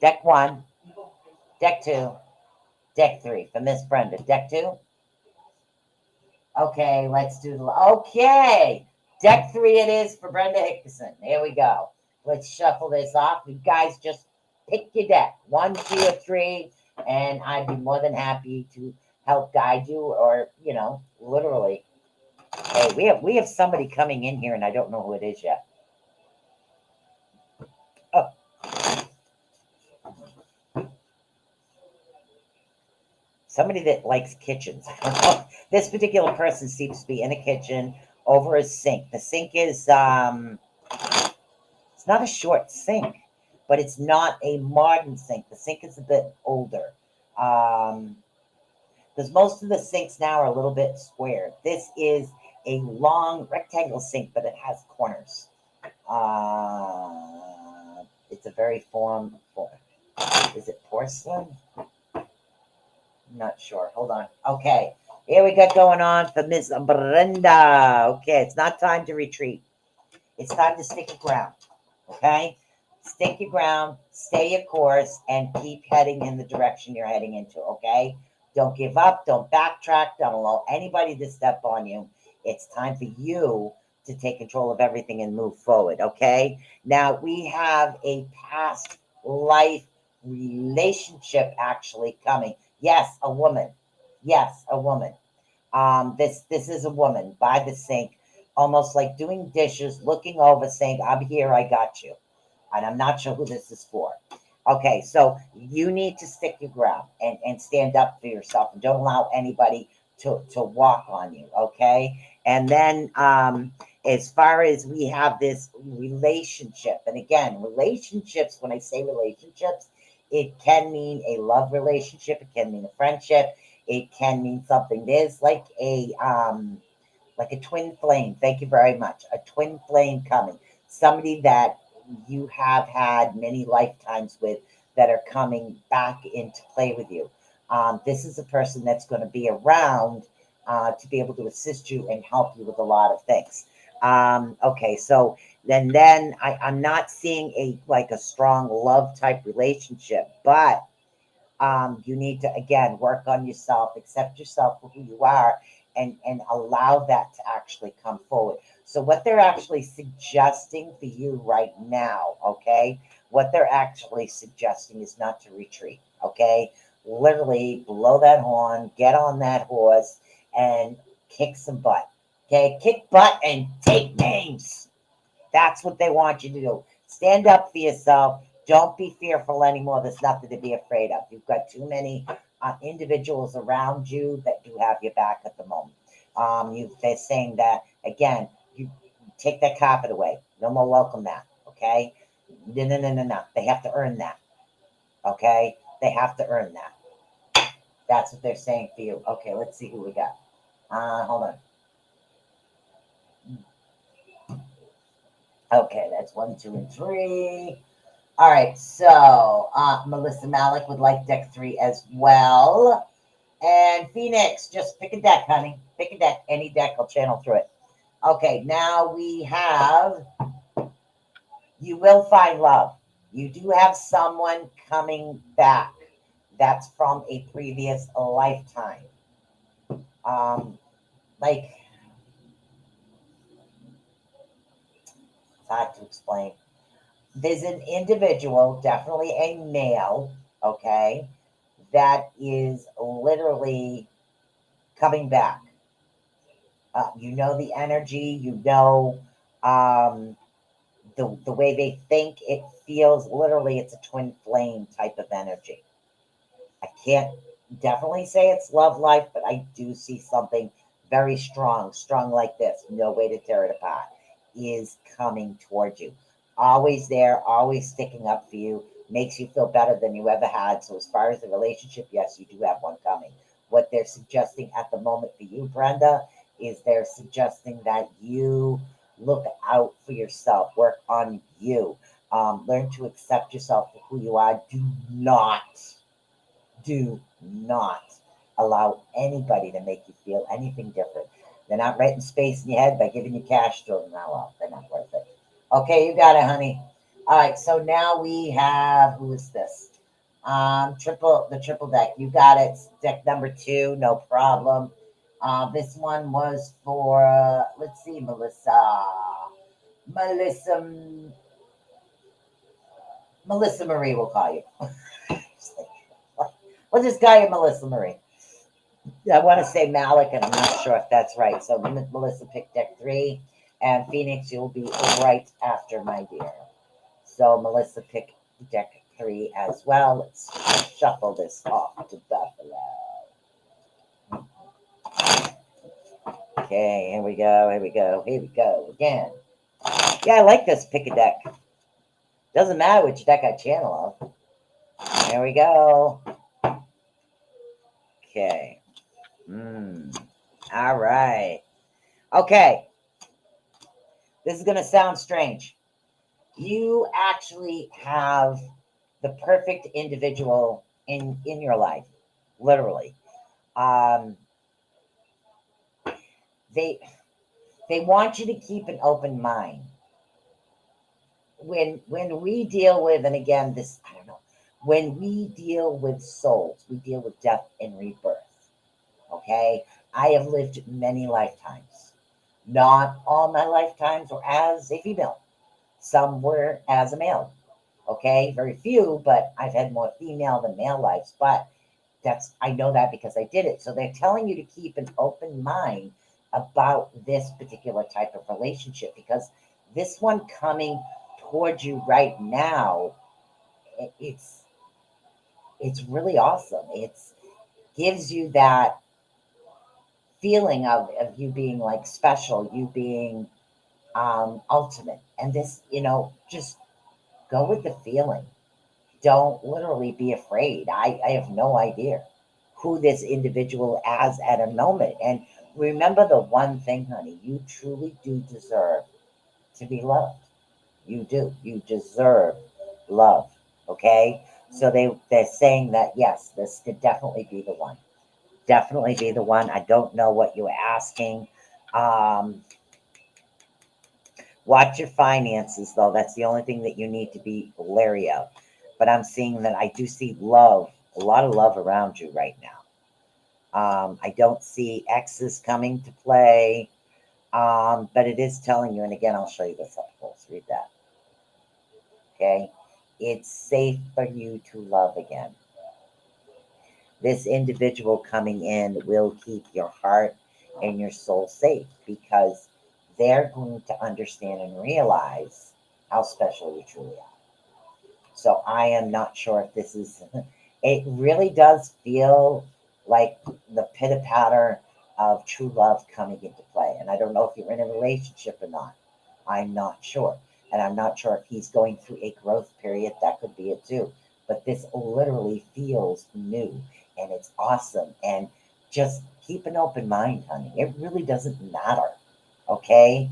deck 1, deck 2, deck 3 for Miss Brenda. Deck 2. Okay, let's do the, okay. Deck 3 it is for Brenda Hickerson. Here we go. Let's shuffle this off. You guys just pick your deck. 1, 2, or 3. And I'd be more than happy to help guide you, or, you know, literally. Hey, we have somebody coming in here and I don't know who it is yet. Oh. somebody that likes kitchens. This particular person seems to be in a kitchen over a sink. The sink is it's not a short sink, but it's not a modern sink. The sink is a bit older. Because most of the sinks now are a little bit square. This is a long rectangle sink, but it has corners. It's a very form. Is it porcelain? I'm not sure. Hold on. Okay. Here we got going on for Miss Brenda. Okay, it's not time to retreat. It's time to stick your ground. Okay? Stick your ground, stay your course, and keep heading in the direction you're heading into. Okay? Don't give up. Don't backtrack. Don't allow anybody to step on you. It's time for you to take control of everything and move forward. Okay? Now, we have a past life relationship actually coming. Yes, a woman. Yes, a woman. This is a woman by the sink, almost like doing dishes, looking over, saying, "I'm here, I got you." And I'm not sure who this is for. Okay, so you need to stick your ground and stand up for yourself and don't allow anybody to walk on you. Okay, and then as far as we have this relationship, and again, relationships, when I say relationships, it can mean a love relationship, it can mean a friendship, it can mean something. There's like a twin flame. Thank you very much. A twin flame coming. Somebody that you have had many lifetimes with that are coming back into play with you. This is a person that's going to be around to be able to assist you and help you with a lot of things. Okay, so then I'm not seeing a strong love type relationship, but you need to again work on yourself, accept yourself for who you are, and allow that to actually come forward. So what they're actually suggesting for you right now, okay, what they're actually suggesting is not to retreat. Okay, literally blow that horn, get on that horse, and kick some butt. Okay, kick butt and take names. That's what they want you to do. Stand up for yourself. Don't be fearful anymore. There's nothing to be afraid of. You've got too many individuals around you that do have your back at the moment. They're saying that, again, you take that carpet away. No more welcome that, okay? No. They have to earn that, okay? They have to earn that. That's what they're saying for you. Okay, let's see who we got. Hold on. Okay, that's 1, 2, and 3. All right, so Melissa Malik would like deck 3 as well. And Phoenix, just pick a deck, honey. Pick a deck. Any deck, I'll channel through it. Okay, now we have, you will find love. You do have someone coming back. That's from a previous lifetime. It's hard to explain. There's an individual, definitely a male, okay, that is literally coming back. You know the energy, you know the way they think, it feels literally it's a twin flame type of energy. I can't definitely say it's love life, but I do see something very strong like this, no way to tear it apart, is coming towards you. Always there, always sticking up for you, makes you feel better than you ever had. So as far as the relationship, yes, you do have one coming. What they're suggesting at the moment for you, Brenda, is they're suggesting that you look out for yourself, work on you, learn to accept yourself for who you are. Do not allow anybody to make you feel anything different. They're not renting space in your head by giving you cash to them. Now, well, they're not worth it. Okay, you got it, honey. All right, so now we have, who is this? The triple deck. You got it. Deck number 2, no problem. This one was for, let's see, Melissa Marie, we'll call you. We'll just call you Melissa Marie. I want to say Malik, and I'm not sure if that's right. So Melissa picked deck 3, and Phoenix, you'll be right after, my dear. So Melissa picked deck 3 as well. Let's shuffle this off to Buffalo. Okay, here we go, here we go, here we go again. Yeah, I like this pick a deck. Doesn't matter which deck I channel of. Here we go. Okay. All right. Okay. This is going to sound strange. You actually have the perfect individual in your life, literally. Um, they want you to keep an open mind. When we deal with, and again, this, I don't know, when we deal with souls, we deal with death and rebirth. Okay, I have lived many lifetimes. Not all my lifetimes were as a female. Some were as a male. Okay, very few, but I've had more female than male lives. But I know that because I did it. So they're telling you to keep an open mind about this particular type of relationship, because this one coming towards you right now, it's really awesome. It's gives you that feeling of you being like special, you being ultimate. And this, just go with the feeling. Don't literally be afraid. I have no idea who this individual is at a moment. And remember the one thing, honey, you truly do deserve to be loved. You do. You deserve love. Okay? So they're saying that yes, this could definitely be the one. Definitely be the one. I don't know what you were asking. Um, Watch your finances, though. That's the only thing that you need to be wary of. But I'm seeing that I do see love, a lot of love around you right now. I don't see exes coming to play, but it is telling you, and again, I'll show you this up close. Read that. Okay? It's safe for you to love again. This individual coming in will keep your heart and your soul safe, because they're going to understand and realize how special you truly are. So I am not sure if this is, it really does feel like the pitter patter of true love coming into play. And I don't know if you're in a relationship or not. I'm not sure. And I'm not sure if he's going through a growth period. That could be it too. But this literally feels new and it's awesome. And just keep an open mind, honey. It really doesn't matter. Okay?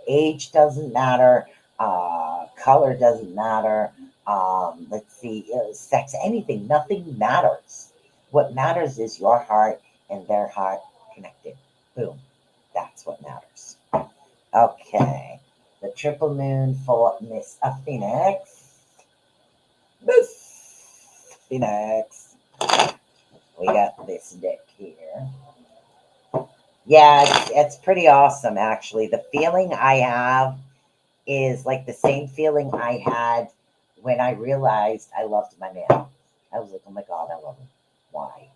Age doesn't matter. Color doesn't matter. Let's see, sex, anything, nothing matters. What matters is your heart and their heart connected. Boom. That's what matters. Okay. The triple moon for Miss Phoenix. Miss Phoenix. We got this deck here. Yeah, it's pretty awesome, actually. The feeling I have is like the same feeling I had when I realized I loved my man. I was like, oh my God, I love him. Why?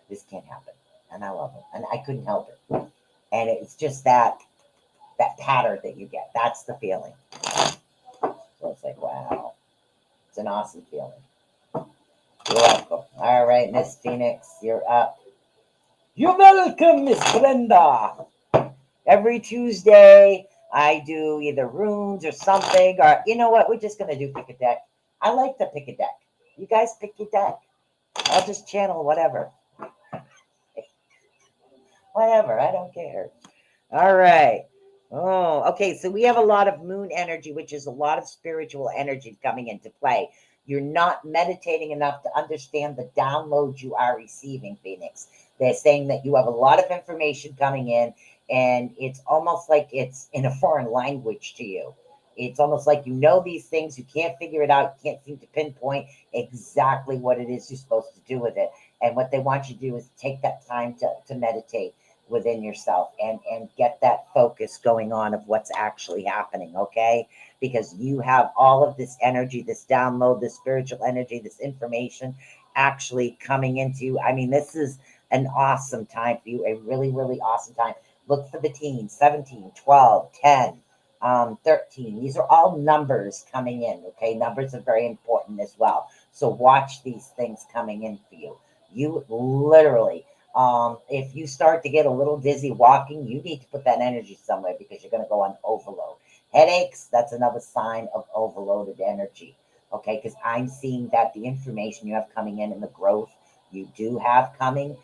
This can't happen. And I love him. And I couldn't help it. And it's just that pattern that you get. That's the feeling. So it's like, wow. It's an awesome feeling. You're welcome. All right, Miss Phoenix, you're up. You're welcome, Miss Brenda. Every Tuesday, I do either runes or something, or you know what? We're just going to do pick a deck. I like to pick a deck. You guys pick your deck. I'll just channel whatever. Whatever. I don't care. All right. Oh, okay. So we have a lot of moon energy, which is a lot of spiritual energy coming into play. You're not meditating enough to understand the download you are receiving, Phoenix. They're saying that you have a lot of information coming in, and it's almost like it's in a foreign language to you. It's almost like you know these things, you can't figure it out, you can't seem to pinpoint exactly what it is you're supposed to do with it. And what they want you to do is take that time to meditate within yourself and get that focus going on of what's actually happening, okay? Because you have all of this energy, this download, this spiritual energy, this information actually coming into you. I mean, this is an awesome time for you, a really, really awesome time. Look for the teens, 17, 12, 10, 13. These are all numbers coming in, okay? Numbers are very important as well. So watch these things coming in for you. You literally If you start to get a little dizzy walking, you need to put that energy somewhere because you're going to go on overload. Headaches, that's another sign of overloaded energy. Okay, because I'm seeing that the information you have coming in and the growth you do have coming,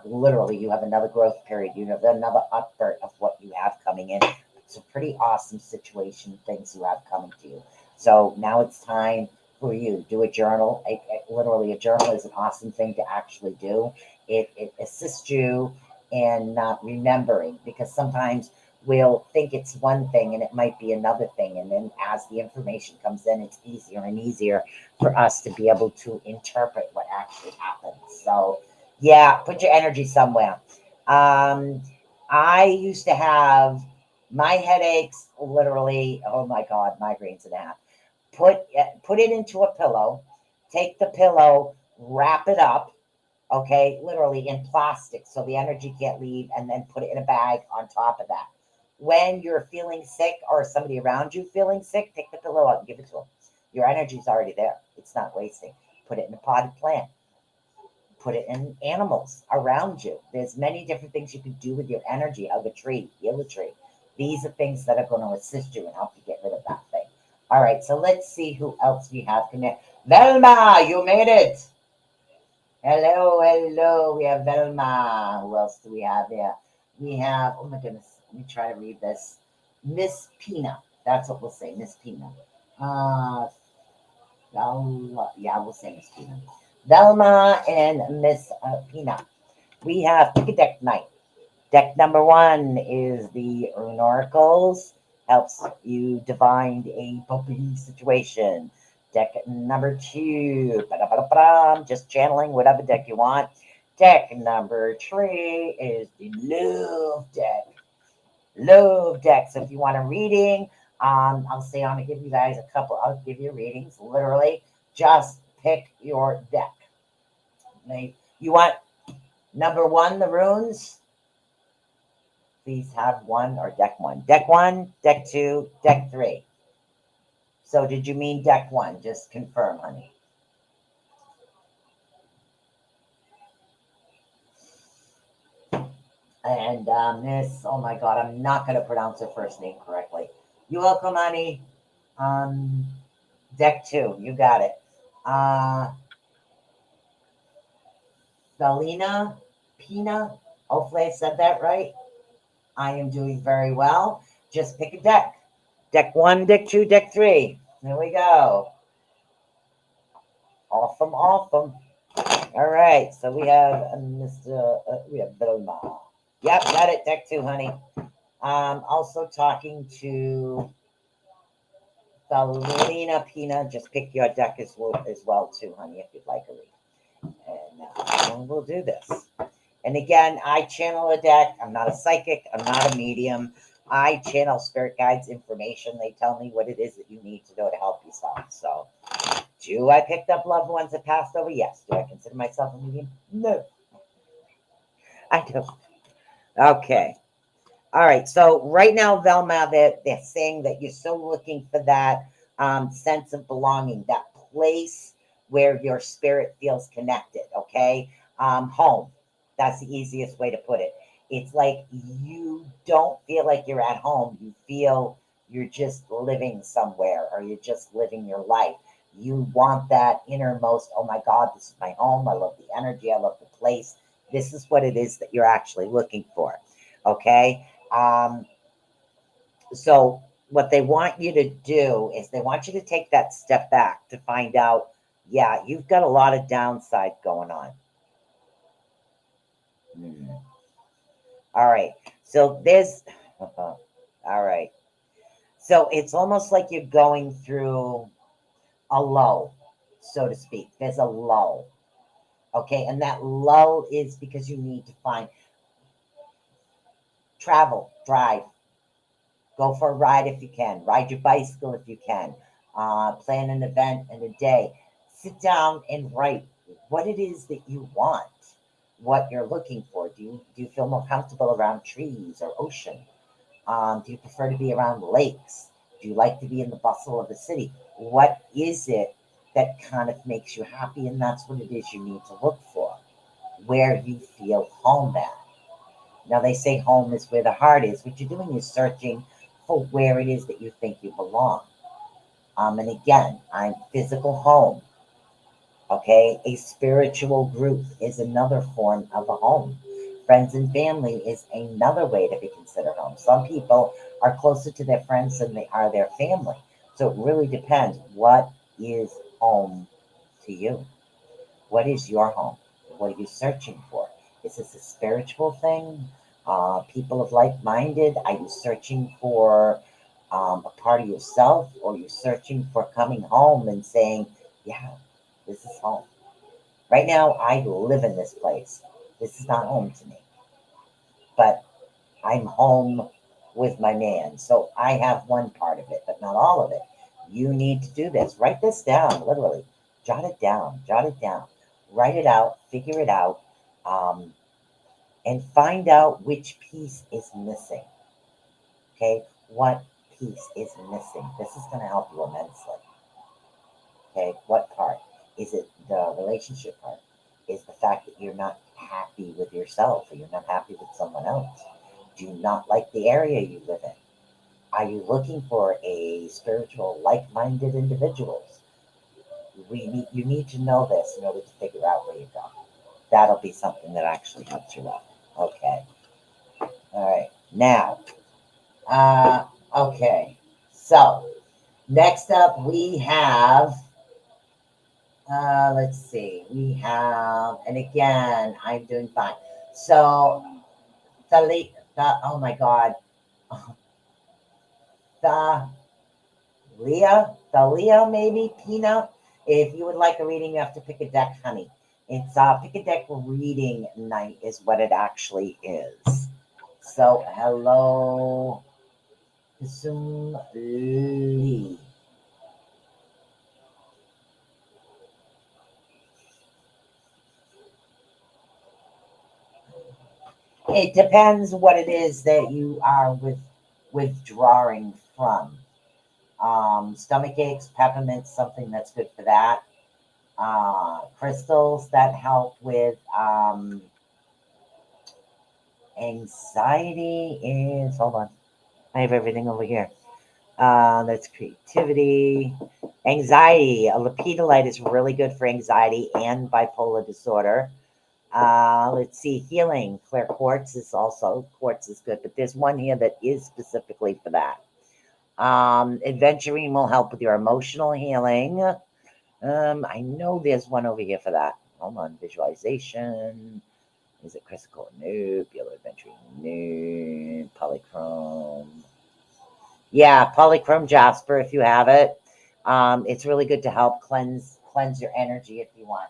literally, you have another growth period. You have another upbirth of what you have coming in. It's a pretty awesome situation, things you have coming to you. So now it's time for you. Do a journal. Literally, a journal is an awesome thing to actually do. It assists you in remembering, because sometimes we'll think it's one thing and it might be another thing. And then as the information comes in, it's easier and easier for us to be able to interpret what actually happens. So, yeah, put your energy somewhere. I used to have my headaches literally, oh my God, migraines and a half. Put it into a pillow, take the pillow, wrap it up, okay, literally in plastic so the energy can't leave, and then put it in a bag on top of that. When you're feeling sick or somebody around you feeling sick, take the pillow out and give it to them. Your energy's already there. It's not wasting. Put it in a potted plant. Put it in animals around you. There's many different things you can do with your energy. Hug a tree, heal a tree. These are things that are going to assist you and help you get rid of that thing. All right, so let's see who else we have connected. Velma, you made it. Hello, hello. We have Velma. Who else do we have here? We have, oh my goodness, let me try to read this. Miss Pina. That's what we'll say, Miss Pina. Yeah, we'll say Miss Pina. Velma and Miss Pina. We have pick a deck night. Deck number 1 is the Oracles. Helps you divine a bumpy situation. Deck number 2, just channeling whatever deck you want. Deck number 3 is the Love deck. Love deck. So if you want a reading, I'll say I'm gonna give you guys a couple. I'll give you readings. Literally, just pick your deck. You want number 1, the runes? Please have 1 or deck 1. Deck 1, deck 2, deck 3. So did you mean deck 1? Just confirm, honey. And Miss, oh my God, I'm not going to pronounce her first name correctly. You're welcome, honey. Deck 2, you got it. Selena Pina, hopefully I said that right. I am doing very well. Just pick a deck. Deck 1, deck 2, deck 3. There we go. Awesome, awesome. All right, so we have we have Vilma. Yep, got it. Deck 2, honey. Also talking to Selena Pina. Just pick your deck as well too, honey, if you'd like a read. And we'll do this. And again, I channel a deck. I'm not a psychic. I'm not a medium. I channel spirit guides information. They tell me what it is that you need to know to help yourself. So, do I picked up loved ones that passed over? Yes. Do I consider myself a medium? No. I do. Okay. All right. So right now, Velma, they're saying that you're still looking for that sense of belonging, that place where your spirit feels connected. Okay. Home. That's the easiest way to put it. It's like you don't feel like you're at home. You feel you're just living somewhere, or you're just living your life. You want that innermost, oh my God, this is my home. I love the energy. I love the place. This is what it is that you're actually looking for. Okay. So what they want you to do is they want you to take that step back to find out, yeah, you've got a lot of downside going on. All right. So there's, all right. So it's almost like you're going through a lull, so to speak. There's a lull. Okay. And that lull is because you need to find travel, drive, go for a ride if you can, ride your bicycle if you can, plan an event in a day. Sit down and write what it is that you want, what you're looking for. Do you feel more comfortable around trees or ocean? Do you prefer to be around lakes? Do you like to be in the bustle of the city? What is it that kind of makes you happy? And that's what it is you need to look for. where you feel home at. Now, they say home is where the heart is. What you're doing is searching for where it is that you think you belong. And again, I'm physical home. Okay, a spiritual group is another form of a home. Friends and family is another way to be considered home. Some people are closer to their friends than they are their family. So it really depends. What is home to you? What is your home? What are you searching for? Is this a spiritual thing? People of like-minded? Are you searching for a part of yourself, or you're searching for coming home and saying, yeah, this is home. Right now, I live in this place. This is not home to me, but I'm home with my man. So I have one part of it, but not all of it. You need to do this. Write this down, literally. Jot it down. Jot it down. Write it out. Figure it out. And find out which piece is missing. Okay? What piece is missing? This is going to help you immensely. Okay? What part? Is it the relationship part? Is the fact that you're not happy with yourself, or you're not happy with someone else? Do you not like the area you live in? Are you looking for a spiritual, like-minded individuals? You need to know this in order to figure out where you go. That'll be something that actually helps you out. Okay. All right. Now, okay. So, next up we have, let's see. We have, and again, I'm doing fine. So, oh my God. Thalia, maybe, Pina. If you would like a reading, you have to pick a deck, honey. It's pick a deck reading night is what it actually is. So, hello, Kusum Lee. It depends what it is that you are withdrawing from. Stomach aches, peppermint, something that's good for that. Crystals that help with anxiety is, hold on, I have everything over here. That's creativity. Anxiety, a lepidolite is really good for anxiety and bipolar disorder. Let's see, healing, clear quartz is good, but there's one here that is specifically for that. Adventuring will help with your emotional healing. I know there's one over here for that. Hold on, visualization. Is it crystal? Nope. Yellow adventuring? Nope. Polychrome. Yeah, polychrome jasper if you have it. It's really good to help cleanse your energy if you want.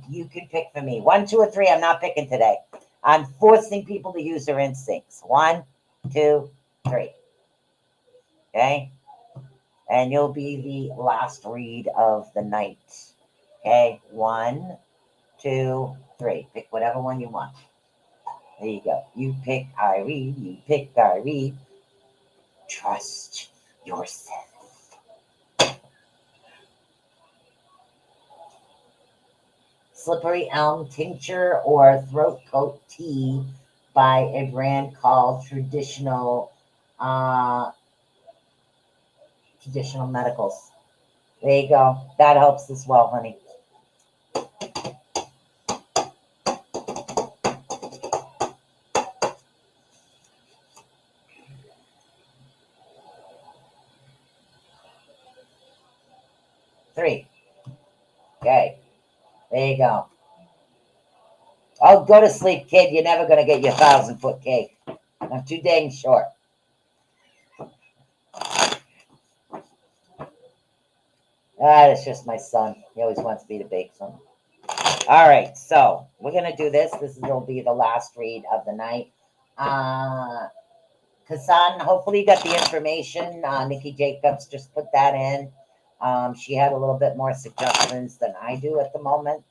You can pick for me. 1, 2, or 3. I'm not picking today. I'm forcing people to use their instincts. 1, 2, 3. Okay? And you'll be the last read of the night. Okay? 1, 2, 3. Pick whatever one you want. There you go. You pick, I read. You pick, I read. Trust yourself. Slippery elm tincture or throat coat tea by a brand called Traditional Medicals. There you go. That helps as well, honey. Three. Okay. There you go. Oh, go to sleep, kid. You're never going to get your 1,000-foot cake. I'm too dang short. That's just my son. He always wants me to bake something. All right, so we're going to do this. This will be the last read of the night. Kassan, hopefully you got the information. Nikki Jacobs just put that in. She had a little bit more suggestions than I do at the moment.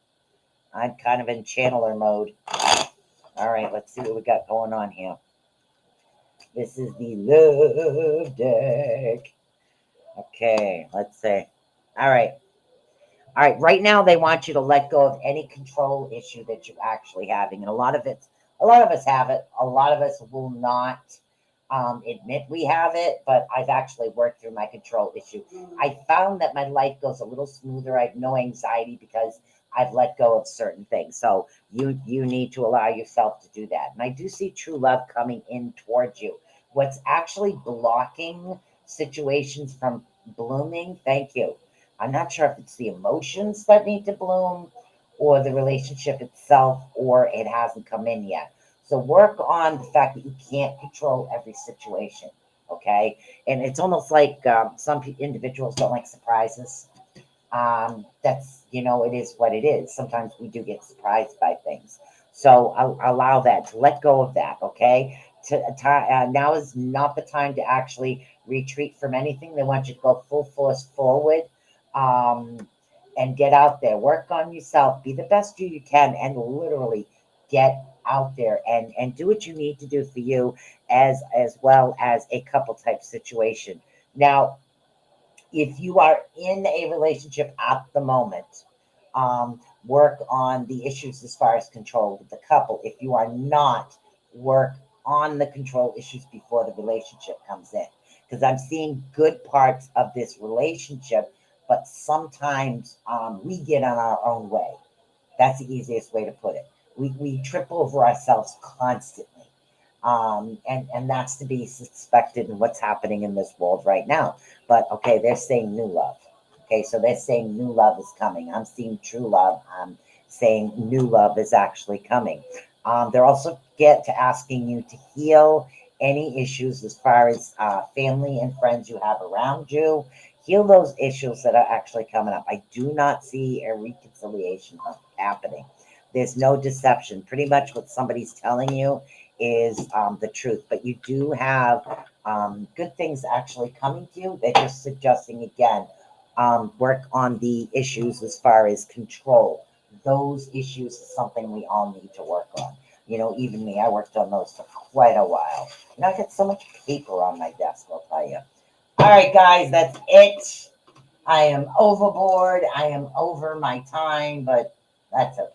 I'm kind of in channeler mode. All right, let's see what we got going on here. This is the love deck. Okay, let's see. All right. All right, right now they want you to let go of any control issue that you're actually having. And a lot of us have it. A lot of us will not admit we have it, but I've actually worked through my control issue. I found that my life goes a little smoother. I have no anxiety because I've let go of certain things. So you need to allow yourself to do that. And I do see true love coming in towards you. What's actually blocking situations from blooming? Thank you. I'm not sure if it's the emotions that need to bloom or the relationship itself, or it hasn't come in yet. So work on the fact that you can't control every situation. Okay. And it's almost like some individuals don't like surprises. That's, it is what it is. Sometimes we do get surprised by things. So I'll allow that to let go of that. Okay. Now is not the time to actually retreat from anything. They want you to go full force forward, um, and get out there, work on yourself, be the best you can, and literally get out there and do what you need to do for you, as well as a couple type situation. Now, if you are in a relationship at the moment, work on the issues as far as control with the couple. If you are not, work on the control issues before the relationship comes in. Because I'm seeing good parts of this relationship, but sometimes we get on our own way. That's the easiest way to put it. We trip over ourselves constantly. And that's to be suspected in what's happening in this world right now. But okay, they're saying new love. Okay, so they're saying new love is coming. I'm seeing true love. I'm saying new love is actually coming. They're also get to asking you to heal any issues as far as family and friends you have around you. Heal those issues that are actually coming up. I do not see a reconciliation happening. There's no deception. Pretty much what somebody's telling you is the truth. But you do have good things actually coming to you. They're just suggesting again, work on the issues as far as control. Those issues is something we all need to work on. Even me, I worked on those for quite a while. I got so much paper on my desk, I'll tell you. All right, guys, that's it. I am overboard. I am over my time, but that's okay.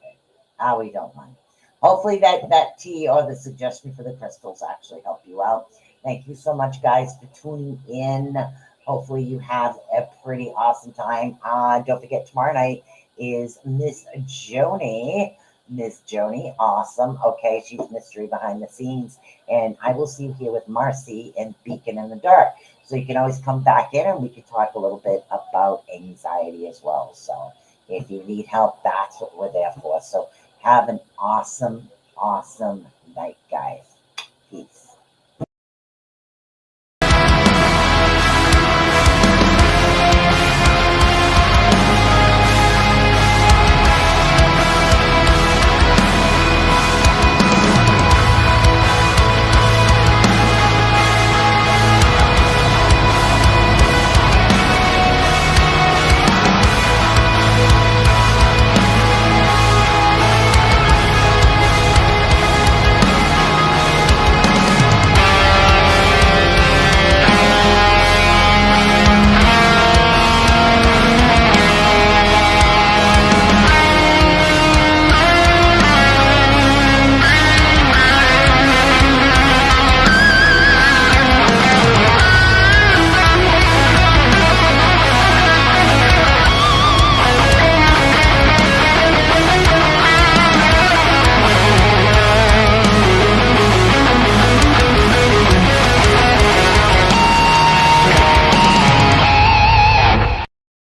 We don't mind. Hopefully that tea or the suggestion for the crystals actually help you out. Thank you so much, guys, for tuning in. Hopefully you have a pretty awesome time. Don't forget, tomorrow night is Miss Joni. Miss Joni, awesome. Okay, she's mystery behind the scenes. And I will see you here with Marcy and Beacon in the Dark. So you can always come back in and we can talk a little bit about anxiety as well. So if you need help, that's what we're there for. So have an awesome, awesome night, guys. Peace.